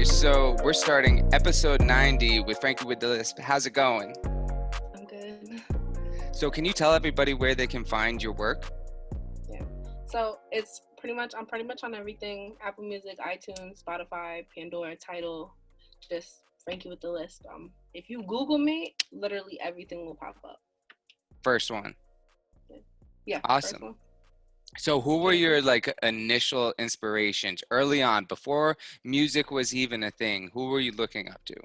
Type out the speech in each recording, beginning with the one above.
So we're starting episode 90 with Frankie with the Lisp. How's it going? I'm good. So can you tell everybody where they can find your work? Yeah. So it's I'm pretty much on everything: Apple Music, iTunes, Spotify, Pandora, Tidal, just Frankie with the Lisp. If you Google me, literally everything will pop up. First one. Yeah. First Awesome. one. So who were your initial inspirations early on before music was even a thing? Who were you looking up to?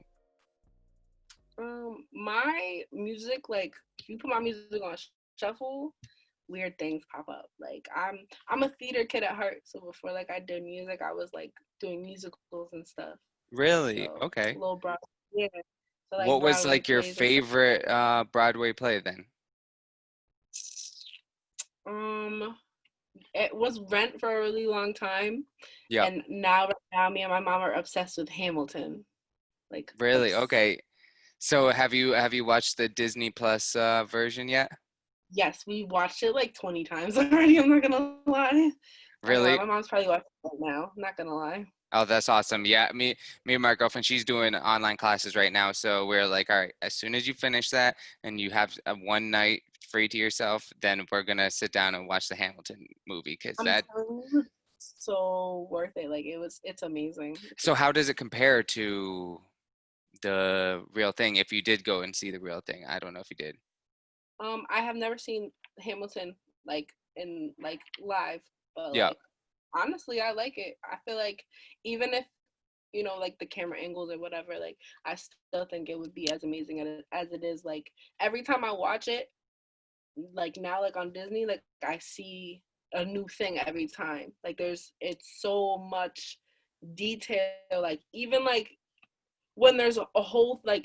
My music, like if you put my music on shuffle, weird things pop up. Like I'm a theater kid at heart, so before I did music, I was like doing musicals and stuff. Really? So Okay. little bro, yeah. So What was Broadway your plays and stuff. favorite Broadway play then? Um, it was Rent for a really long time, Yep. and right now, me and my mom are obsessed with Hamilton. Like, Really? Okay. So have you watched the Disney Plus version yet? yes, we watched it like 20 times already. I'm not gonna lie. Not gonna lie. Really? My mom's probably watching it right now. Not gonna lie. Oh, that's awesome. Yeah, me and my girlfriend, she's doing online classes right now. So we're like, all right, as soon as you finish that and you have one night free to yourself, then we're gonna sit down and watch the Hamilton movie because I'm that. telling you, it's so worth it. It's amazing. It's So how amazing. does it compare to the real thing? If you did go and see the real thing, I don't know if you did. I have never seen Hamilton in live, but Yeah, honestly, I like it. I feel like even if the camera angles or whatever, I still think it would be as amazing as it is. Like every time I watch it, like now, like on Disney, like I see a new thing every time. It's so much detail. Like even when there's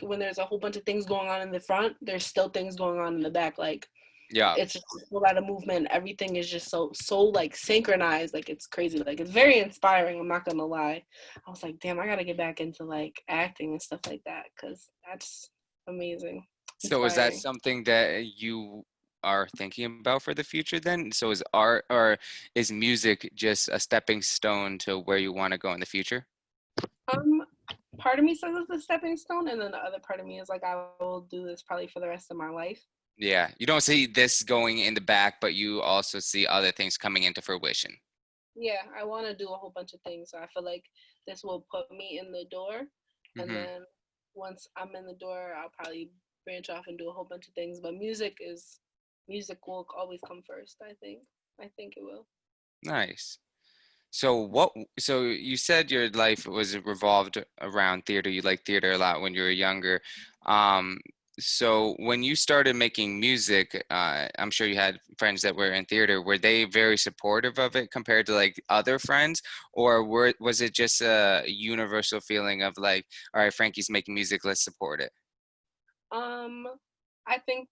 when there's a whole bunch of things going on in the front, there's still things going on in the back. Like yeah. it's just a lot of movement. Everything is just so like synchronized. Like it's crazy. Like it's very inspiring. I'm not gonna lie. I was like, damn, I gotta get back into like acting and stuff like that because that's amazing, So is that inspiring. something that you are thinking about for the future then? So is art or is music just a stepping stone to where you want to go in the future? Um, Part of me says it's a stepping stone, and then the other part of me is like, I will do this probably for the rest of my life. Yeah, you don't see this going in the back, but you also see other things coming into fruition. Yeah, I want to do a whole bunch of things. So I feel like this will put me in the door, and Hmm. then once I'm in the door, I'll probably branch off and do a whole bunch of things. But music will always come first. I think it will. Nice. So you said your life was revolved around theater. You liked theater a lot when you were younger. Um, so when you started making music, I'm sure you had friends that were in theater. Were they very supportive of it compared to like other friends, or was it just a universal feeling of like, all right, Frankie's making music, let's support it? Um, I think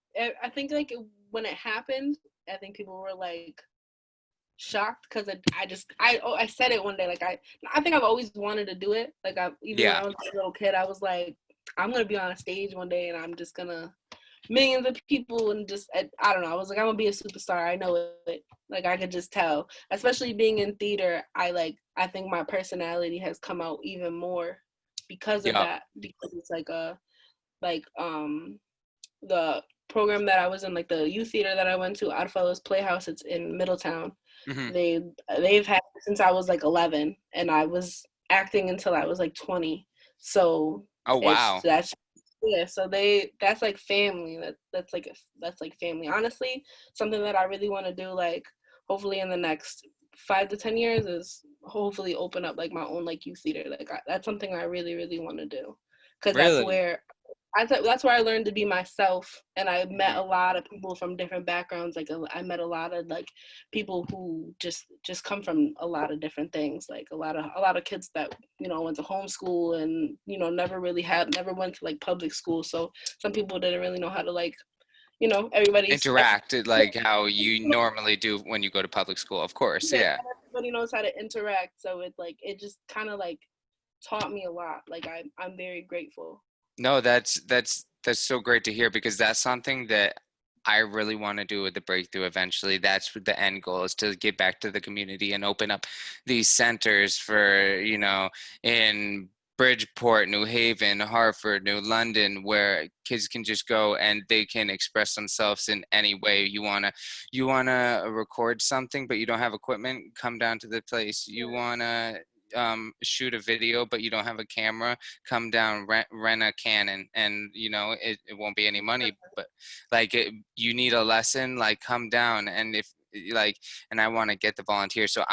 when it happened, I think people were like shocked because I said it one day. I think I've always wanted to do it. Even when Yeah, I was a little kid, I was like, I'm gonna be on a stage one day and I'm just gonna millions of people and just I don't know. I was like, I'm gonna be a superstar. I know it. Like I could just tell. Especially being in theater, I think my personality has come out even more because of yeah. that. Because it's like the program that I was in, like the youth theater that I went to, Oddfellows Playhouse. It's in Middletown. Hmm. They've had it since I was like 11, and I was acting until I was like 20. So Oh, it's wow. that's yeah. So that's like family. That's like family. Honestly, something that I really want to do, like hopefully in the next 5 to 10 years, is hopefully open up like my own like youth theater. That's something I really really want to do, because Really? that's where I learned to be myself, and I met Hmm. a lot of people from different backgrounds. I met a lot of like people who just come from a lot of different things. Like a lot of kids that went to homeschool and never went to like public school. So some people didn't really know how to everybody's Interact like how you normally do when you go to public school, of course. yeah, Yeah. not everybody knows how to interact. So it just kind of like taught me a lot. I'm very grateful. No, that's so great to hear because that's something that I really want to do with the breakthrough eventually. That's what the end goal is to get back to the community and open up these centers for, in Bridgeport, New Haven, Hartford, New London, where kids can just go and they can express themselves in any way you wanna record something, but you don't have equipment, come down to the place. You Yeah, wanna shoot a video, but you don't have a camera, come down, rent a Canon, and it won't be any money, but like you need a lesson, like come down, and if like, and I want to get the volunteers. So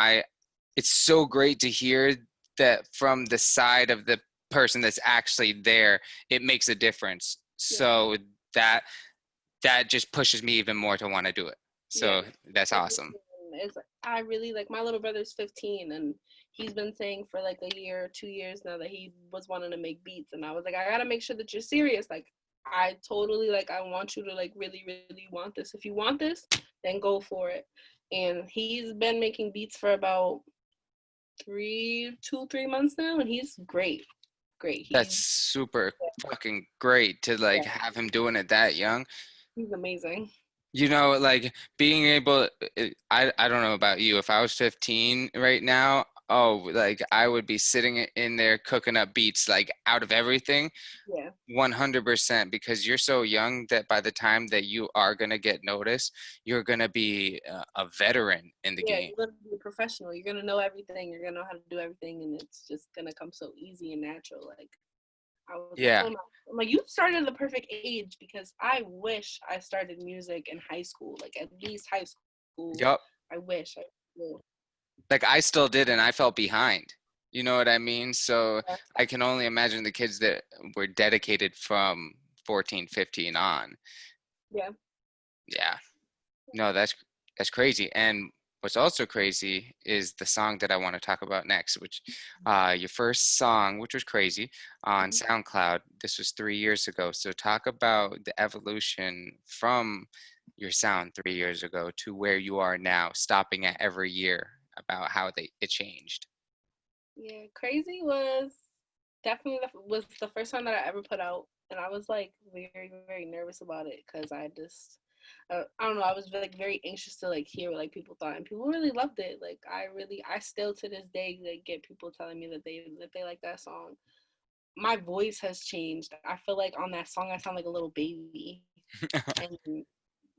it's so great to hear that from the side of the person that's actually there, it makes a difference. yeah, So that that just pushes me even more to want to do it. yeah. So that's It awesome. really is. I really like my little brother's 15 and he's been saying for like a year, 2 years now that he was wanting to make beats. And I was like, I gotta make sure that you're serious. Like, I totally like, I want you to like really, really want this. If you want this, then go for it. And he's been making beats for about 3 months now, and he's great. Great. That's super fucking great to Yeah, like have him doing it that young. he's amazing. Like being able, I don't know about you. If I was 15 right now, oh, like I would be sitting in there cooking up beats like out of everything. Yeah. 100% because you're so young that by the time that you are going to get noticed, you're going to be a veteran in the Yeah, game. you're gonna be a professional. You're gonna know everything. You're gonna know how to do everything, and it's just gonna come so easy and natural. Like I Yeah. told him, I'm like, you started at the perfect age because I wish I started music in high school, like at least high school. Yup. I wish I would. Like I still did and I felt behind. You know what I mean? So Yeah, I can only imagine the kids that were dedicated from 14, 15 on. yeah, Yeah. No, that's crazy. And what's also crazy is the song that I want to talk about next, which your first song, which was crazy, on mhm. SoundCloud. This was 3 years ago. So talk about the evolution from your sound 3 years ago to where you are now, stopping at every year about how it changed. Yeah. Crazy was definitely was the first song that I ever put out, and I was like very, very nervous about it because I don't know. I was like very anxious to like hear what like people thought, and people really loved it. Like I still to this day like get people telling me that they like that song. My voice has changed. I feel like on that song I sound like a little baby, and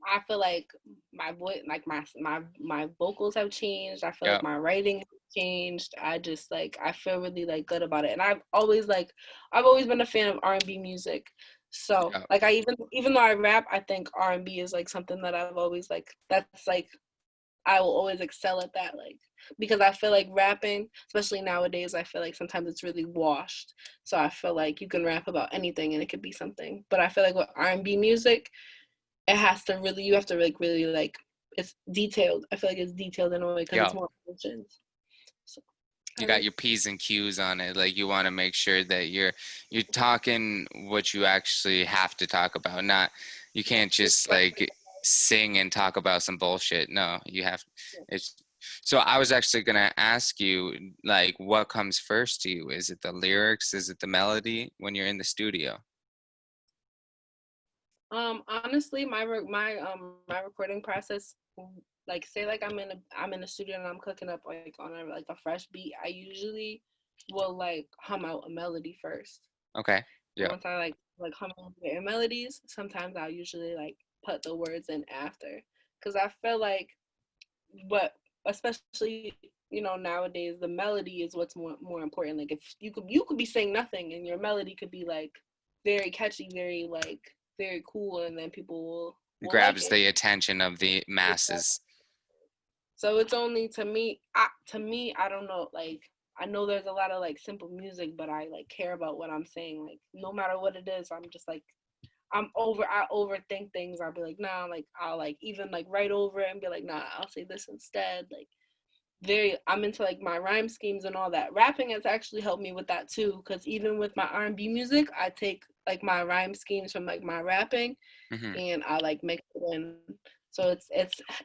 I feel like my voice, like my vocals have changed. I feel like Yep. my writing has changed. I just like I feel really like good about it, and I've always been a fan of R&B music. So Yep. like I even though I rap, I think R&B is like something that I've always like. That's like I will always excel at that. Like because I feel like rapping, especially nowadays, I feel like sometimes it's really washed. So I feel like you can rap about anything and it could be something. But I feel like with R&B music, it has to really you have to like really like it's detailed. I feel like it's detailed in a way because it's Yep. more emotions. So You I got just your P's and Q's on it. Like you want to make sure that you're talking what you actually have to talk about. Not you yeah, can't just like sing and talk about some bullshit. No, you have yeah. it's so I was actually gonna ask you like what comes first to you? Is it the lyrics? Is it the melody when you're in the studio? Honestly, my recording process, like say like I'm in a studio and I'm cooking up like on a fresh beat. I usually will like hum out a melody first, Okay. and Yeah. once I like hum out the melodies, sometimes I'll usually like put the words in after, because I feel like but especially nowadays the melody is what's more important. Like if you could be saying nothing and your melody could be like very catchy, very like very cool, and then people will like Grabs it. the attention of the masses. So it's only to me I don't know, like I know there's a lot of like simple music, but I like care about what I'm saying. Like no matter what it is, I'm just like I overthink things. I'll be like, nah, like I'll like even like write over it and be like, nah, I'll say this instead. Like I'm into like my rhyme schemes and all that. Rapping has actually helped me with that too, because even with my R&B music, I take like my rhyme schemes from like my rapping Hmm. and I like mix it in. So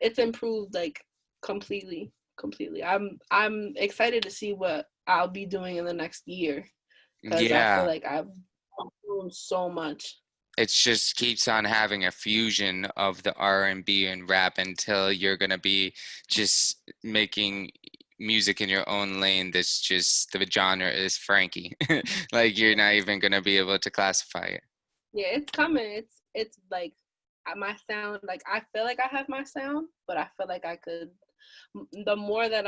it's improved like completely. I'm excited to see what I'll be doing in the next year because I feel Yeah. like I've grown so much. It just keeps on having a fusion of the R&B and rap until you're gonna be just making music in your own lane that's just the genre is Frankie. Like you're not even gonna be able to classify it. Yeah, it's coming. It's like my sound. Like I feel like I have my sound, but I feel like I could. The more that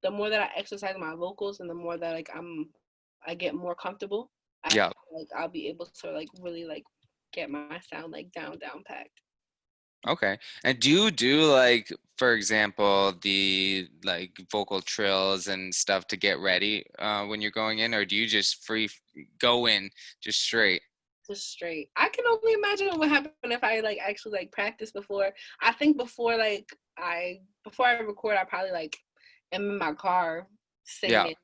the more that I exercise my vocals, and the more that like I get more comfortable. I Yeah. feel like I'll be able to like really like get my sound like down packed. Okay. And do you do like, for example, the like vocal trills and stuff to get ready when you're going in, or do you just go in just straight? Just straight. I can only imagine what happened if I like actually like practice before. I think before I record, I probably like am in my car Yeah. singing.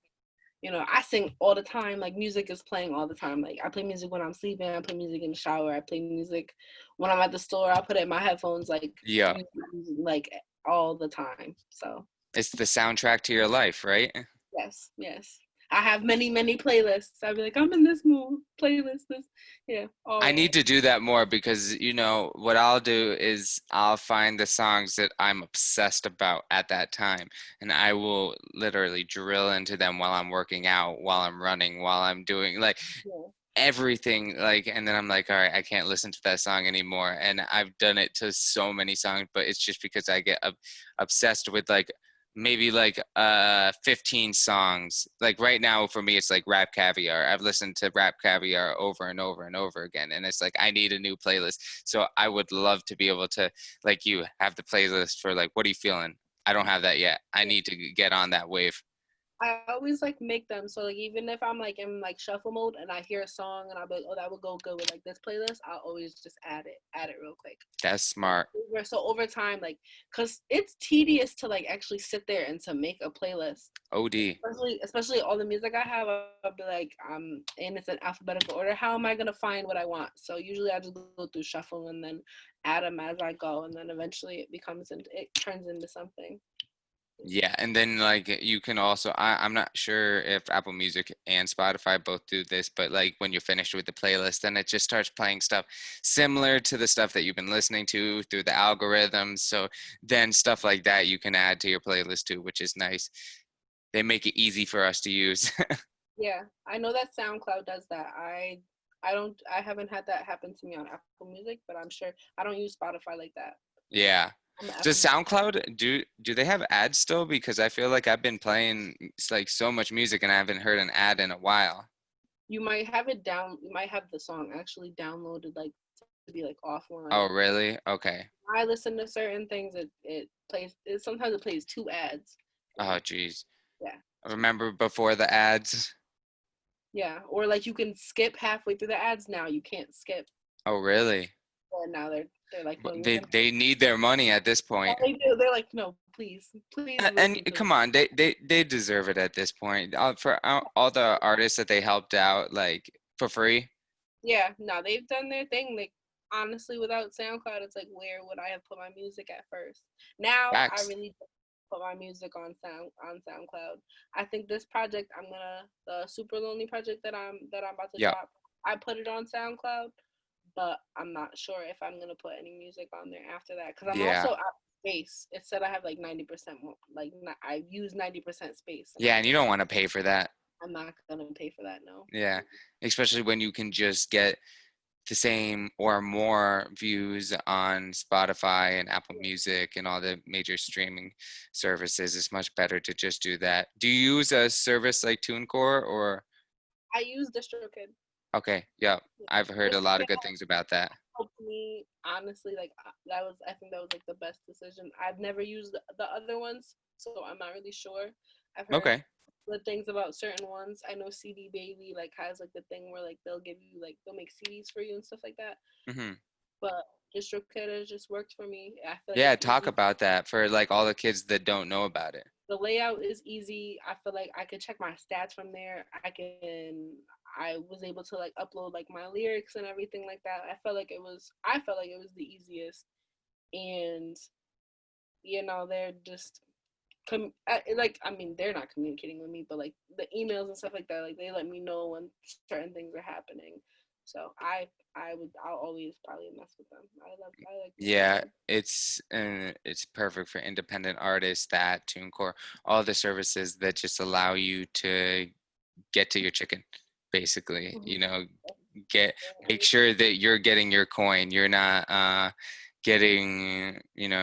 You know, I sing all the time. Like music is playing all the time. Like I play music when I'm sleeping. I play music in the shower. I play music when I'm at the store. I put it in my headphones. Like Yeah. music, like all the time. So It's the soundtrack to your life, right? yes, yes. I have many playlists. I'd be like, I'm in this mood. Playlist this. Yeah, I always. need to do that more because, what I'll do is I'll find the songs that I'm obsessed about at that time, and I will literally drill into them while I'm working out, while I'm running, while I'm doing like Yeah. everything, like, and then I'm like, all right, I can't listen to that song anymore. And I've done it to so many songs, but it's just because I get obsessed with like maybe like 15 songs. Like right now for me it's like Rap Caviar. I've listened to Rap Caviar over and over and over again, and it's like I need a new playlist. So I would love to be able to, like, you have the playlist for like what are you feeling. I don't have that yet. I need to get on that wave. I always like make them so like even if I'm like in like shuffle mode and I hear a song and I'll be like, oh, that would go good with like this playlist, I'll always just add it real quick. That's smart. So over time, like, cause it's tedious to like actually sit there and to make a playlist. OD. Especially all the music I have, I'll be like, and it's in alphabetical order. How am I gonna find what I want? So usually I just go through shuffle and then add them as I go, and then eventually it turns into something. Yeah, and then like you can also, I'm not sure if Apple Music and Spotify both do this, but like when you're finished with the playlist, then it just starts playing stuff similar to the stuff that you've been listening to through the algorithms. So then stuff like that you can add to your playlist too, which is nice. They make it easy for us to use. Yeah, I know that SoundCloud does that. I haven't had that happen to me on Apple Music, but I'm sure I don't use Spotify like that. Yeah. I'm an Does Apple Music. SoundCloud do they have ads still? Because I feel like I've been playing like so much music and I haven't heard an ad in a while. You might have it down. You might have the song actually downloaded like to be like offline. Oh, really? Okay. I listen to certain things. It plays. Sometimes it plays two ads. Oh, And geez. yeah, Remember before the ads? yeah. Or like you can skip halfway through the ads. Now you can't skip. Oh, really? And now they're like, no, But you're they gonna. they need their money at this Yeah, point. they do. They're like, no, please And listen to come it. on, they deserve it at this point. For all the artists that they helped out like for free. Yeah, no, they've done their thing. Like honestly, without SoundCloud, it's like where would I have put my music at first? Now I Facts. really put my music on SoundCloud. I think this project the Super Lonely project that I'm about to Yeah. drop. I put it on SoundCloud, but I'm not sure if I'm gonna put any music on there after that because I'm Yeah. also out of space. It said I have like 90% more, like I use 90% space, and Yeah, and you don't want to pay for that. I'm not gonna pay for that. No. Yeah. Especially when you can just get the same or more views on Spotify and Apple Music and all the major streaming services. It's much better to just do that. Do you use a service like TuneCore or I use DistroKid. okay, yeah. I've heard a lot of DistroKid good things about that. helped me honestly. Like I think that was like the best decision. I've never used the other ones, so I'm not really sure. I've heard Okay. good things about certain ones. I know CD Baby like has like the thing where like they'll make CDs for you and stuff like that. Hmm. But DistroKid has just worked for me. I feel like Yeah, it's talk easy. about that for like all the kids that don't know about it. The layout is easy. I feel like I could check my stats from there. I was able to like upload like my lyrics and everything like that. I felt like it was the easiest. And they're just like I mean they're not communicating with me, but like the emails and stuff like that, like they let me know when certain things are happening. So I'll always probably mess with them. I like messing with Yeah, them. it's perfect for independent artists, that TuneCore, all the services that just allow you to get to your chicken, basically. Mhm. Get make sure that you're getting your coin. You're not getting,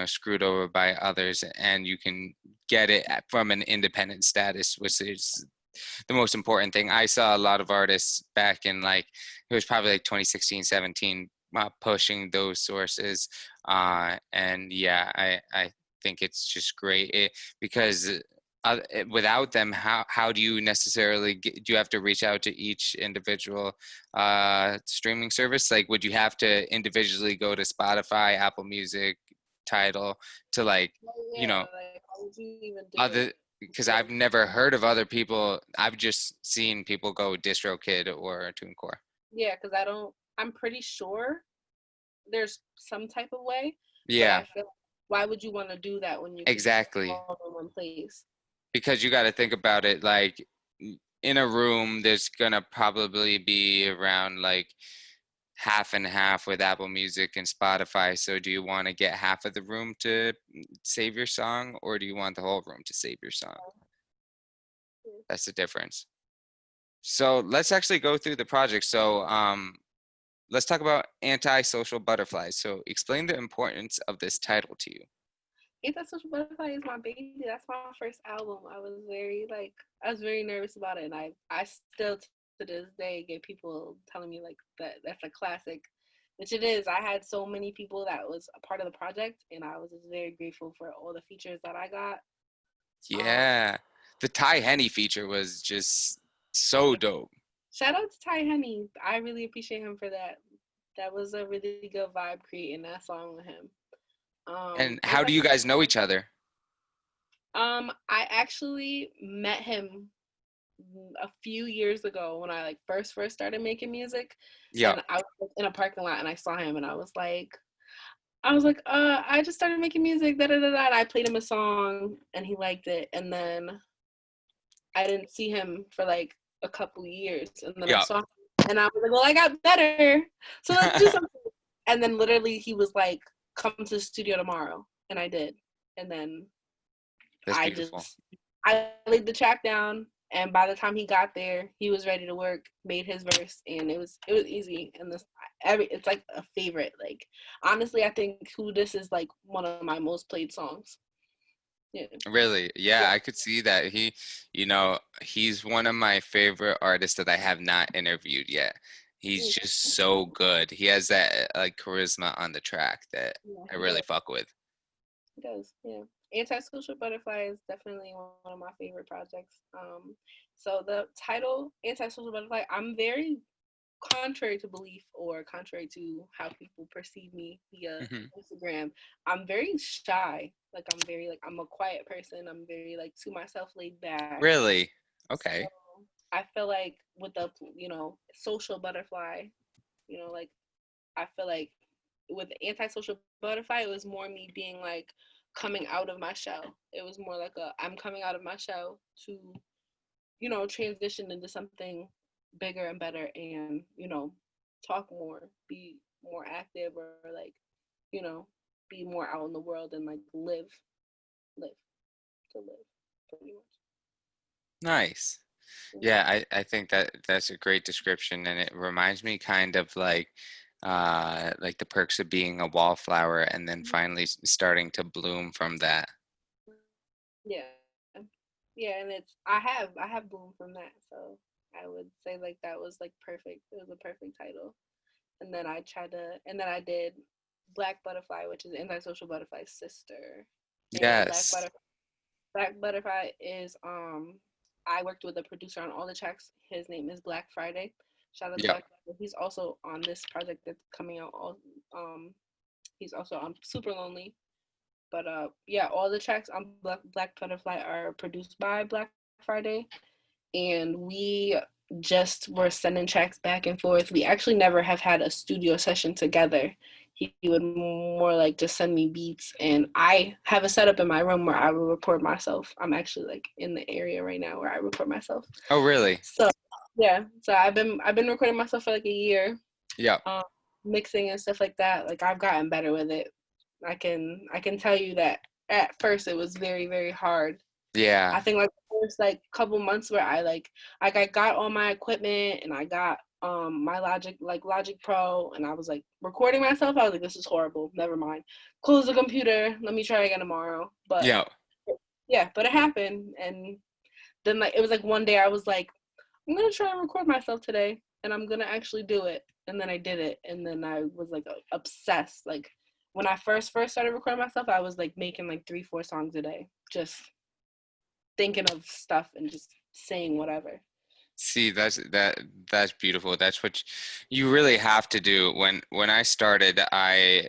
screwed over by others, and you can get it from an independent status, which is the most important thing. I saw a lot of artists back in, like, it was probably like 2016, 17, pushing those sources. And yeah, I think it's just great because without them, how do you necessarily do you have to reach out to each individual streaming service? Like, would you have to individually go to Spotify, Apple Music, Tidal to, like, Well, you yeah, know, like how would you even do it? other, because I've never heard of other people. I've just seen people go DistroKid or TuneCore. Yeah, because I don't. I'm pretty sure there's some type of way, but Yeah, I feel why would you want to do that when you could just get exactly. all in one place? Because you got to think about it, like, in a room, there's gonna probably be around like half and half with Apple Music and Spotify. So do you want to get half of the room to save your song, or do you want the whole room to save your song? Yeah. That's the difference. So let's actually go through the project. So let's talk about Antisocial Butterflies. So explain the importance of this title to you. Ain't That Social Butterfly is my baby. That's my first album. I was very nervous about it, and I still to this day get people telling me like that's a classic, which it is. I had so many people that was a part of the project, and I was just very grateful for all the features that I got. Um, Yeah. The Ty Henny feature was just so yeah. dope. Shout out to Ty Henny. I really appreciate him for that. That was a really good vibe creating that song with him. And how Anti do you guys know each other? I actually met him a few years ago when I like first started making music, Yeah. and I was like, in a parking lot and I saw him and I just started making music, da da da da. And I played him a song and he liked it, and then I didn't see him for like a couple years, and then I Yeah. saw him and I was like, well, I got better, so let's do something. And then literally he was like, come to the studio tomorrow, and I did, and then That's I beautiful. just I laid the track down, and by the time he got there, he was ready to work, made his verse, and it was easy. And it's like a favorite. Like honestly, I think Who This is like one of my most played songs. Yeah. Really? Yeah, I could see that. He's one of my favorite artists that I have not interviewed yet. He's Yeah, just so good. He has that, like, charisma on the track that yeah, I he really does. fuck with. He does. Yeah. Antisocial Butterfly is definitely one of my favorite projects. So the title Antisocial Butterfly, I'm very contrary to belief or contrary to how people perceive me via Hmm. Instagram, I'm very shy. Like I'm a quiet person. I'm very like to myself, laid back. Really? So Okay. I feel like with the social butterfly, like I feel like with antisocial butterfly, it was more me being like coming out of my shell. It was more like I'm coming out of my shell to transition into something bigger and better, and talk more, be more active, or like you know be more out in the world and like live to live pretty much. Nice. Mm-hmm. Yeah, I think that that's a great description, and it reminds me kind of like the perks of being a wallflower and then finally starting to bloom from that. Yeah, yeah, and I have bloom from that, so I would say like that was like perfect. It was a perfect title. And then I did Black Butterfly, which is Antisocial Butterfly's sister. And Yes. Black Butterfly is I worked with a producer on all the tracks. His name is Black Friday. Shout out to Yep. Black Friday. He's also on this project that's coming out. Um, he's also on Super Lonely. But yeah, all the tracks on Black Butterfly are produced by Black Friday, and we just were sending tracks back and forth. We actually never have had a studio session together. He would more like just send me beats, and I have a setup in my room where I will record myself. I'm actually like in the area right now where I record myself. Oh, really? So yeah, so I've been recording myself for like a year. Yeah. um, mixing and stuff like that. Like I've gotten better with it. I can tell you that at first it was very very hard. I Yeah. think like the first like couple months where I got all my equipment and I got my Logic Pro, and I was like recording myself. I was like, this is horrible. Never mind. Close the computer. Let me try again tomorrow. But Yeah. yeah, but it happened, and then like it was like one day I was like, I'm gonna try and record myself today, and I'm gonna actually do it. And then I did it, and then I was like obsessed. Like when I first started recording myself, I was like making like 3-4 songs a day, just thinking of stuff and just saying whatever. See, that's beautiful. That's what you really have to do. When I started, I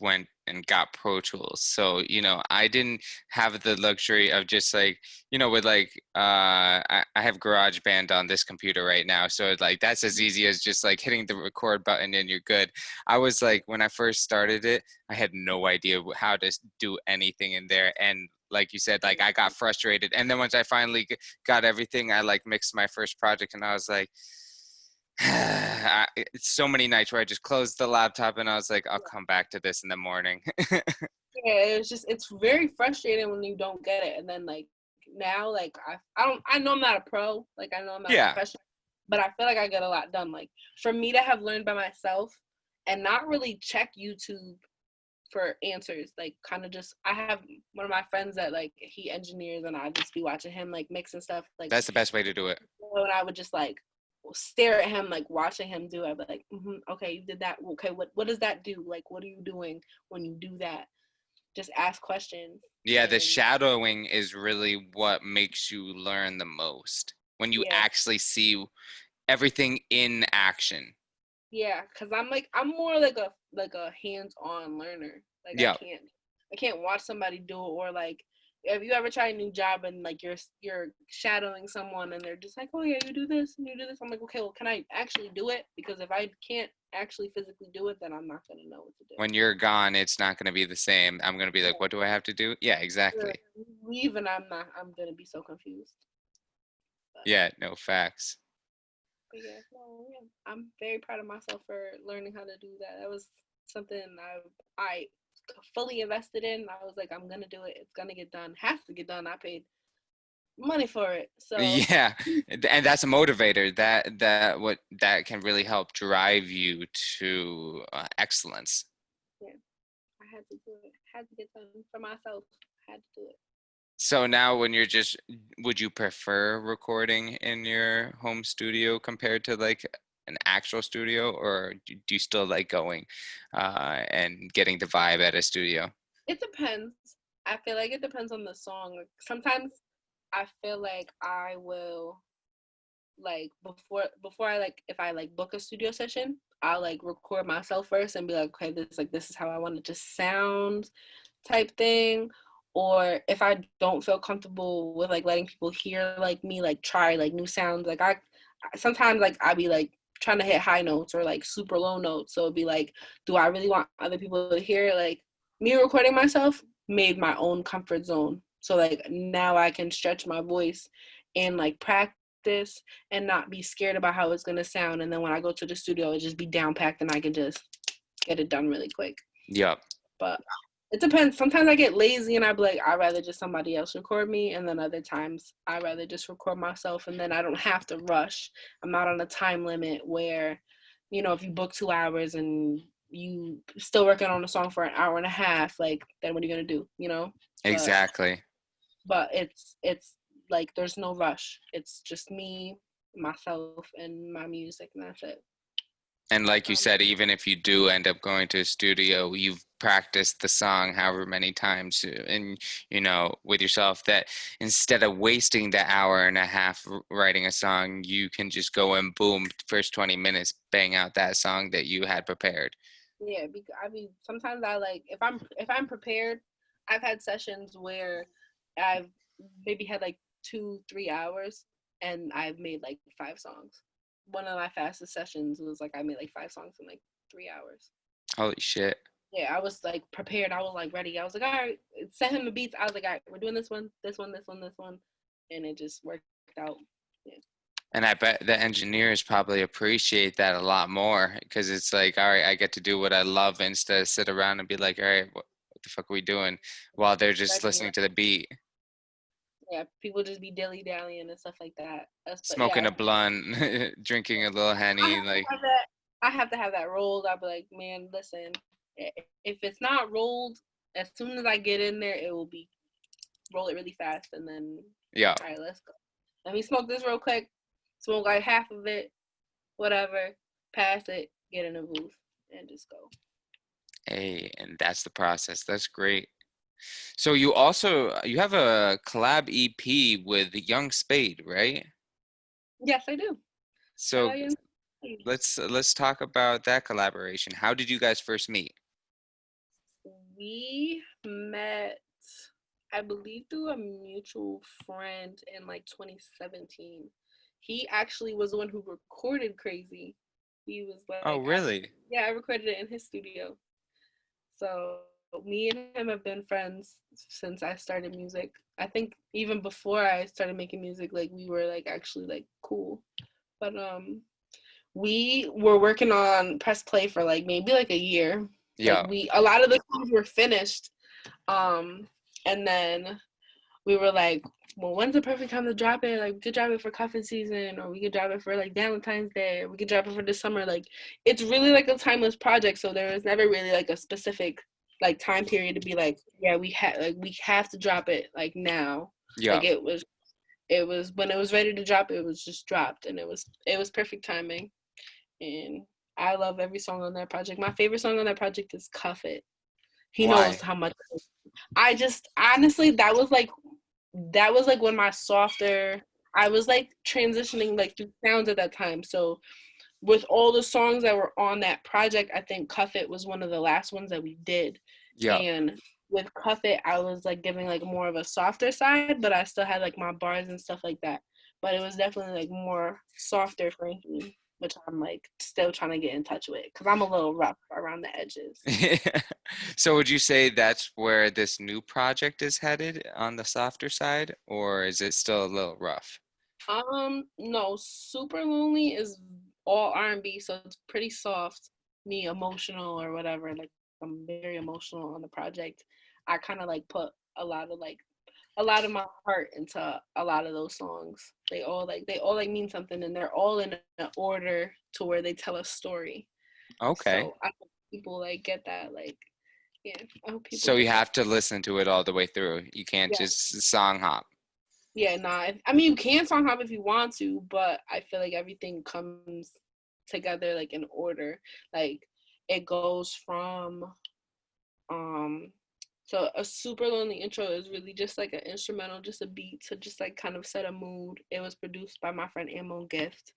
went and got Pro Tools. So, I didn't have the luxury of just like, with like I have GarageBand on this computer right now. So like that's as easy as just like hitting the record button and you're good. I was like when I first started it, I had no idea how to do anything in there. And like you said, like I got frustrated. And then once I finally got everything, I like mixed my first project and I was like, so many nights where I just closed the laptop and I was like, I'll come back to this in the morning. Yeah, it's very frustrating when you don't get it, and then like now like I know I'm not a pro, like I know I'm not a Yeah, professional, but I feel like I get a lot done. Like for me to have learned by myself and not really check YouTube for answers, like kind of just I have one of my friends that like he engineers and I just be watching him like mix and stuff like, that's the best way to do it. and I would just like stare at him like watching him do it. I'd be like, okay, you did that. Okay, what does that do? Like, what are you doing when you do that? Just ask questions. Yeah, the And shadowing is really what makes you learn the most when you yeah, actually see everything in action. yeah, because I'm more like a hands-on learner. Like Yeah, I can't watch somebody do it, or like have you ever tried a new job and like you're shadowing someone and they're just like, oh yeah, you do this and you do this. I'm like, okay, well, can I actually do it? Because if I can't actually physically do it, then I'm not gonna know what to do. when you're gone, it's not going to be the same. I'm going to be like, what do I have to do? Yeah, Yeah. exactly. Leave and I'm gonna be so confused. But Yeah, no facts. yeah, no, yeah, I'm very proud of myself for learning how to do that. That was something I fully invested in. I was like, I'm gonna do it. It's gonna get done. Has to get done. I paid money for it, so Yeah, and that's a motivator. That can really help drive you to excellence. yeah, I had to do it. Had to get done for myself. Had to do it. So now when you're just, would you prefer recording in your home studio compared to like an actual studio, or do you still like going and getting the vibe at a studio? It depends. I feel like it depends on the song. Like, sometimes I feel like I will like before I like if I like book a studio session, I'll like record myself first and be like, okay, this is how I want it to sound type thing. Or if I don't feel comfortable with like letting people hear like me like try like new sounds, like I sometimes like I be like trying to hit high notes or like super low notes. So it'd be like, do I really want other people to hear it? Like me recording myself made my own comfort zone. So like now I can stretch my voice and like practice and not be scared about how it's gonna sound. And then when I go to the studio, it just be down packed and I can just get it done really quick. Yep. But it depends. Sometimes I get lazy and I be like, I'd rather just somebody else record me. And then other times I'd rather just record myself and then I don't have to rush. I'm not on a time limit where, if you book 2 hours and you still working on a song for an hour and a half, like then what are you gonna do? But Exactly. it's like there's no rush. It's just me, myself, and my music, and that's it. And like you Um, said, even if you do end up going to a studio, you've practiced the song however many times and with yourself that instead of wasting the hour and a half writing a song, you can just go and boom, first 20 minutes, bang out that song that you had prepared. Yeah, because I mean, sometimes I like if I'm prepared. I've had sessions where I've maybe had like 2-3 hours, and I've made like 5 songs. One of my fastest sessions was like I made like 5 songs in like 3 hours. Holy shit. Yeah, I was like prepared. I was like ready. I was like, all right, send him the beats. I was like, all right, we're doing this one, and it just worked out. Yeah. And I bet the engineers probably appreciate that a lot more because it's like, all right, I get to do what I love instead of sit around and be like, all right, what the fuck are we doing while they're just Exactly. listening to the beat, Yeah, people just be dilly dallying and stuff like that. But smoking yeah, a blunt, drinking a little I Henny, have to like, have that. I have to have that rolled. I'll be like, man, listen, if it's not rolled, as soon as I get in there, it will be roll it really fast, and then yeah, all right, let's go. Let me smoke this real quick. Smoke like half of it, whatever. Pass it, get in the booth, and just go. hey, and that's the process. That's great. So you also you have a collab EP with Young Spade, right? Yes, I do. Shout So out Young. let's talk about that collaboration. How did you guys first meet? We met, I believe, through a mutual friend in like 2017. He actually was the one who recorded Crazy. He was Oh, like, really? yeah, I recorded it in his studio. So me and him have been friends since I started music. I think even before I started making music, like we were like actually like cool. But we were working on press play for like maybe like a year. Like Yeah, a lot of the songs were finished. Um and then we were like, well, when's the perfect time to drop it? Like, we could drop it for cuffing season, or we could drop it for like Valentine's Day, or we could drop it for the summer. Like, it's really like a timeless project. So there was never really like a specific like time period to be like, yeah, we have to drop it like now. yeah. Like it was when it was ready to drop, it was just dropped, and it was perfect timing. And I love every song on that project. My favorite song on that project is Cuff It. He knows Why? how much I just honestly that was like when my softer I was like transitioning like through sounds at that time. So with all the songs that were on that project, I think Cuff It was one of the last ones that we did. Yeah. And with Cuff It, I was like giving like more of a softer side, but I still had like my bars and stuff like that. But it was definitely like more softer Frankie, which I'm like still trying to get in touch with because I'm a little rough around the edges. So would you say that's where this new project is headed on the softer side, or is it still a little rough? No, Super Lonely is all R&B, so it's pretty soft, me emotional or whatever. Like I'm very emotional on the project. I kind of like put a lot of my heart into a lot of those songs. They all like mean something, and they're all in an order to where they tell a story. Okay. So I hope people like get that. Like, yeah, I hope people So you get that. have to listen to it all the way through. You can't Yeah, just song hop. yeah, nah. I mean, you can song hop if you want to, but I feel like everything comes together like in order. Like it goes from um so a super lonely intro is really just like an instrumental, just a beat to just like kind of set a mood. It was produced by my friend Amon Gift.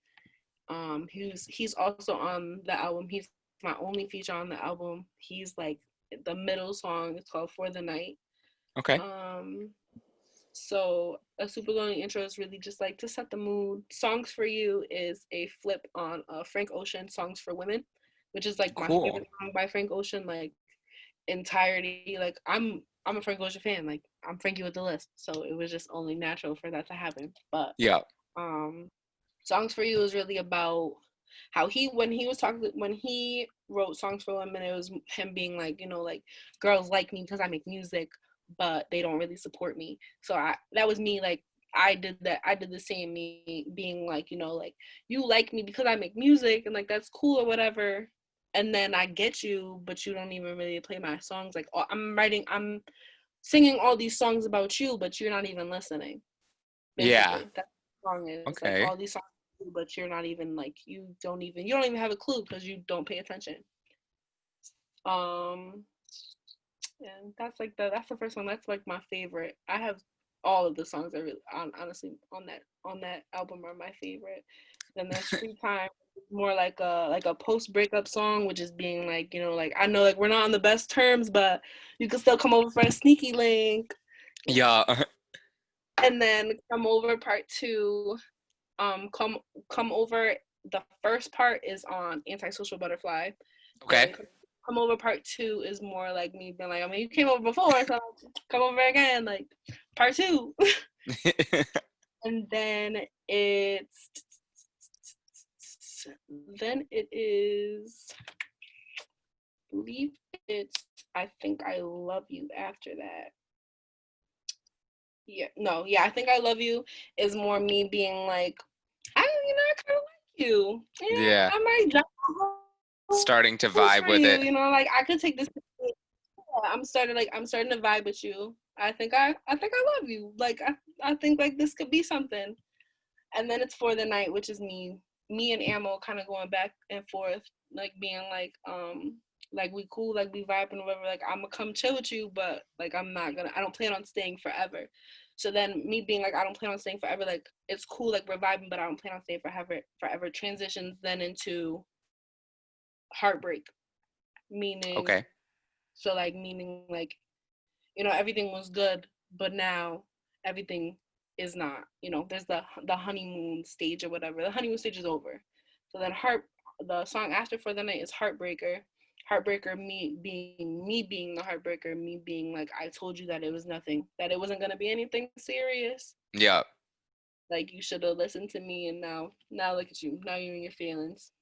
He's also on the album. He's my only feature on the album. He's like the middle song. It's called For the Night. Okay. Um So a super lonely intro is really just like to set the mood. Songs for You is a flip on Frank Ocean Songs for Women, which is like my Cool. favorite song by Frank Ocean, like entirety. Like I'm a Frank Ocean fan. Like I'm Frankie with the Lisp. So it was just only natural for that to happen. But Yeah. um Songs for You is really about how when he wrote Songs for Women, it was him being like, like girls like me because I make music, but they don't really support me. So that was me, like I did that. I did the same, me being like, like you like me because I make music and like that's cool or whatever. And then I get you, but you don't even really play my songs. Like I'm singing all these songs about you, but you're not even listening. Yeah. Basically, that song is like Okay. all these songs, but you're not even like you don't even have a clue because you don't pay attention. Um, and that's the first one. That's like my favorite. I have all of the songs that really honestly on that album are my favorite. Then there's Free Time, more like a post breakup song, which is being like like I know like we're not on the best terms, but you can still come over for a sneaky link. Yeah. And then Come Over Part Two. Come Over, the first part is on Antisocial Butterfly. Okay. Then Come Over Part Two is more like me being like, I mean, you came over before, so come over again, like part two. And then it's then it is, I believe it's I Think I Love You after that. Yeah, no, yeah, I Think I Love You is more me being like, I kind of like you. Yeah, Yeah, I might drop starting to hoes vibe for with you. it. Like I could take this. I'm starting to vibe with you. I think I love you. I think like this could be something. And then it's For the Night, which is me and Amo kind of going back and forth, like being like we cool, like we vibing or whatever, like I'm gonna come chill with you, but like I don't plan on staying forever. So then me being like I don't plan on staying forever, like it's cool, like we're vibing, but I don't plan on staying forever transitions then into heartbreak, meaning, Okay. so like meaning like, everything was good, but now everything is not. There's the honeymoon stage or whatever. The honeymoon stage is over. So then the song after For the Night is Heartbreaker. Heartbreaker, me being the heartbreaker, me being like, I told you that it was nothing, that it wasn't gonna be anything serious. Yeah. Like you should have listened to me, and now look at you. Now you're in your feelings.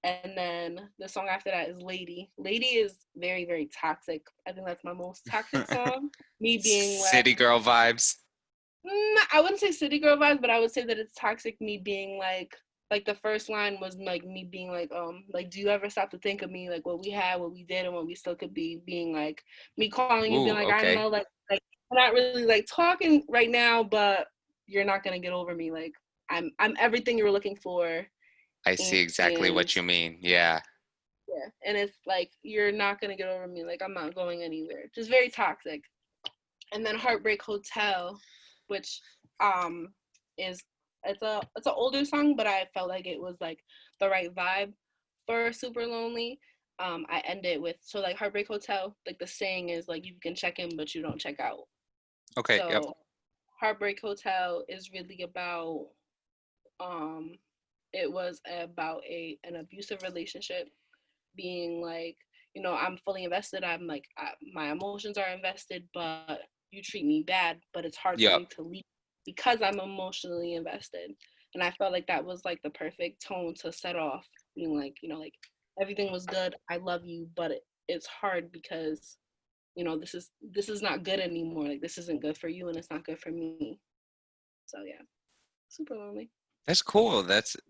And then the song after that is Lady. Lady is very, very toxic. I think that's my most toxic song. Me being like, City girl vibes. I wouldn't say city girl vibes, but I would say that it's toxic. Me being like the first line was like me being like, do you ever stop to think of me, like what we had, what we did, and what we still could be? Being like me calling you, being Ooh, like, I okay. know, like we're not really like talking right now, but you're not gonna get over me. Like I'm everything you were looking for, I see exactly and what you mean. Yeah. yeah, and it's like you're not gonna get over me. Like I'm not going anywhere. Just very toxic. And then Heartbreak Hotel, which um is it's an older song, but I felt like it was like the right vibe for Super Lonely. I end it with, so like Heartbreak Hotel, like the saying is like you can check in but you don't check out. Okay. Yep. So Heartbreak Hotel is really about um it was about an abusive relationship, being like, I'm fully invested. I'm like, my emotions are invested, but you treat me bad, but it's hard for Yep. me to leave because I'm emotionally invested. And I felt like that was like the perfect tone to set off, being like, like everything was good. I love you, but it's hard because, this is not good anymore. Like this isn't good for you and it's not good for me. So yeah, Super Lonely. That's cool.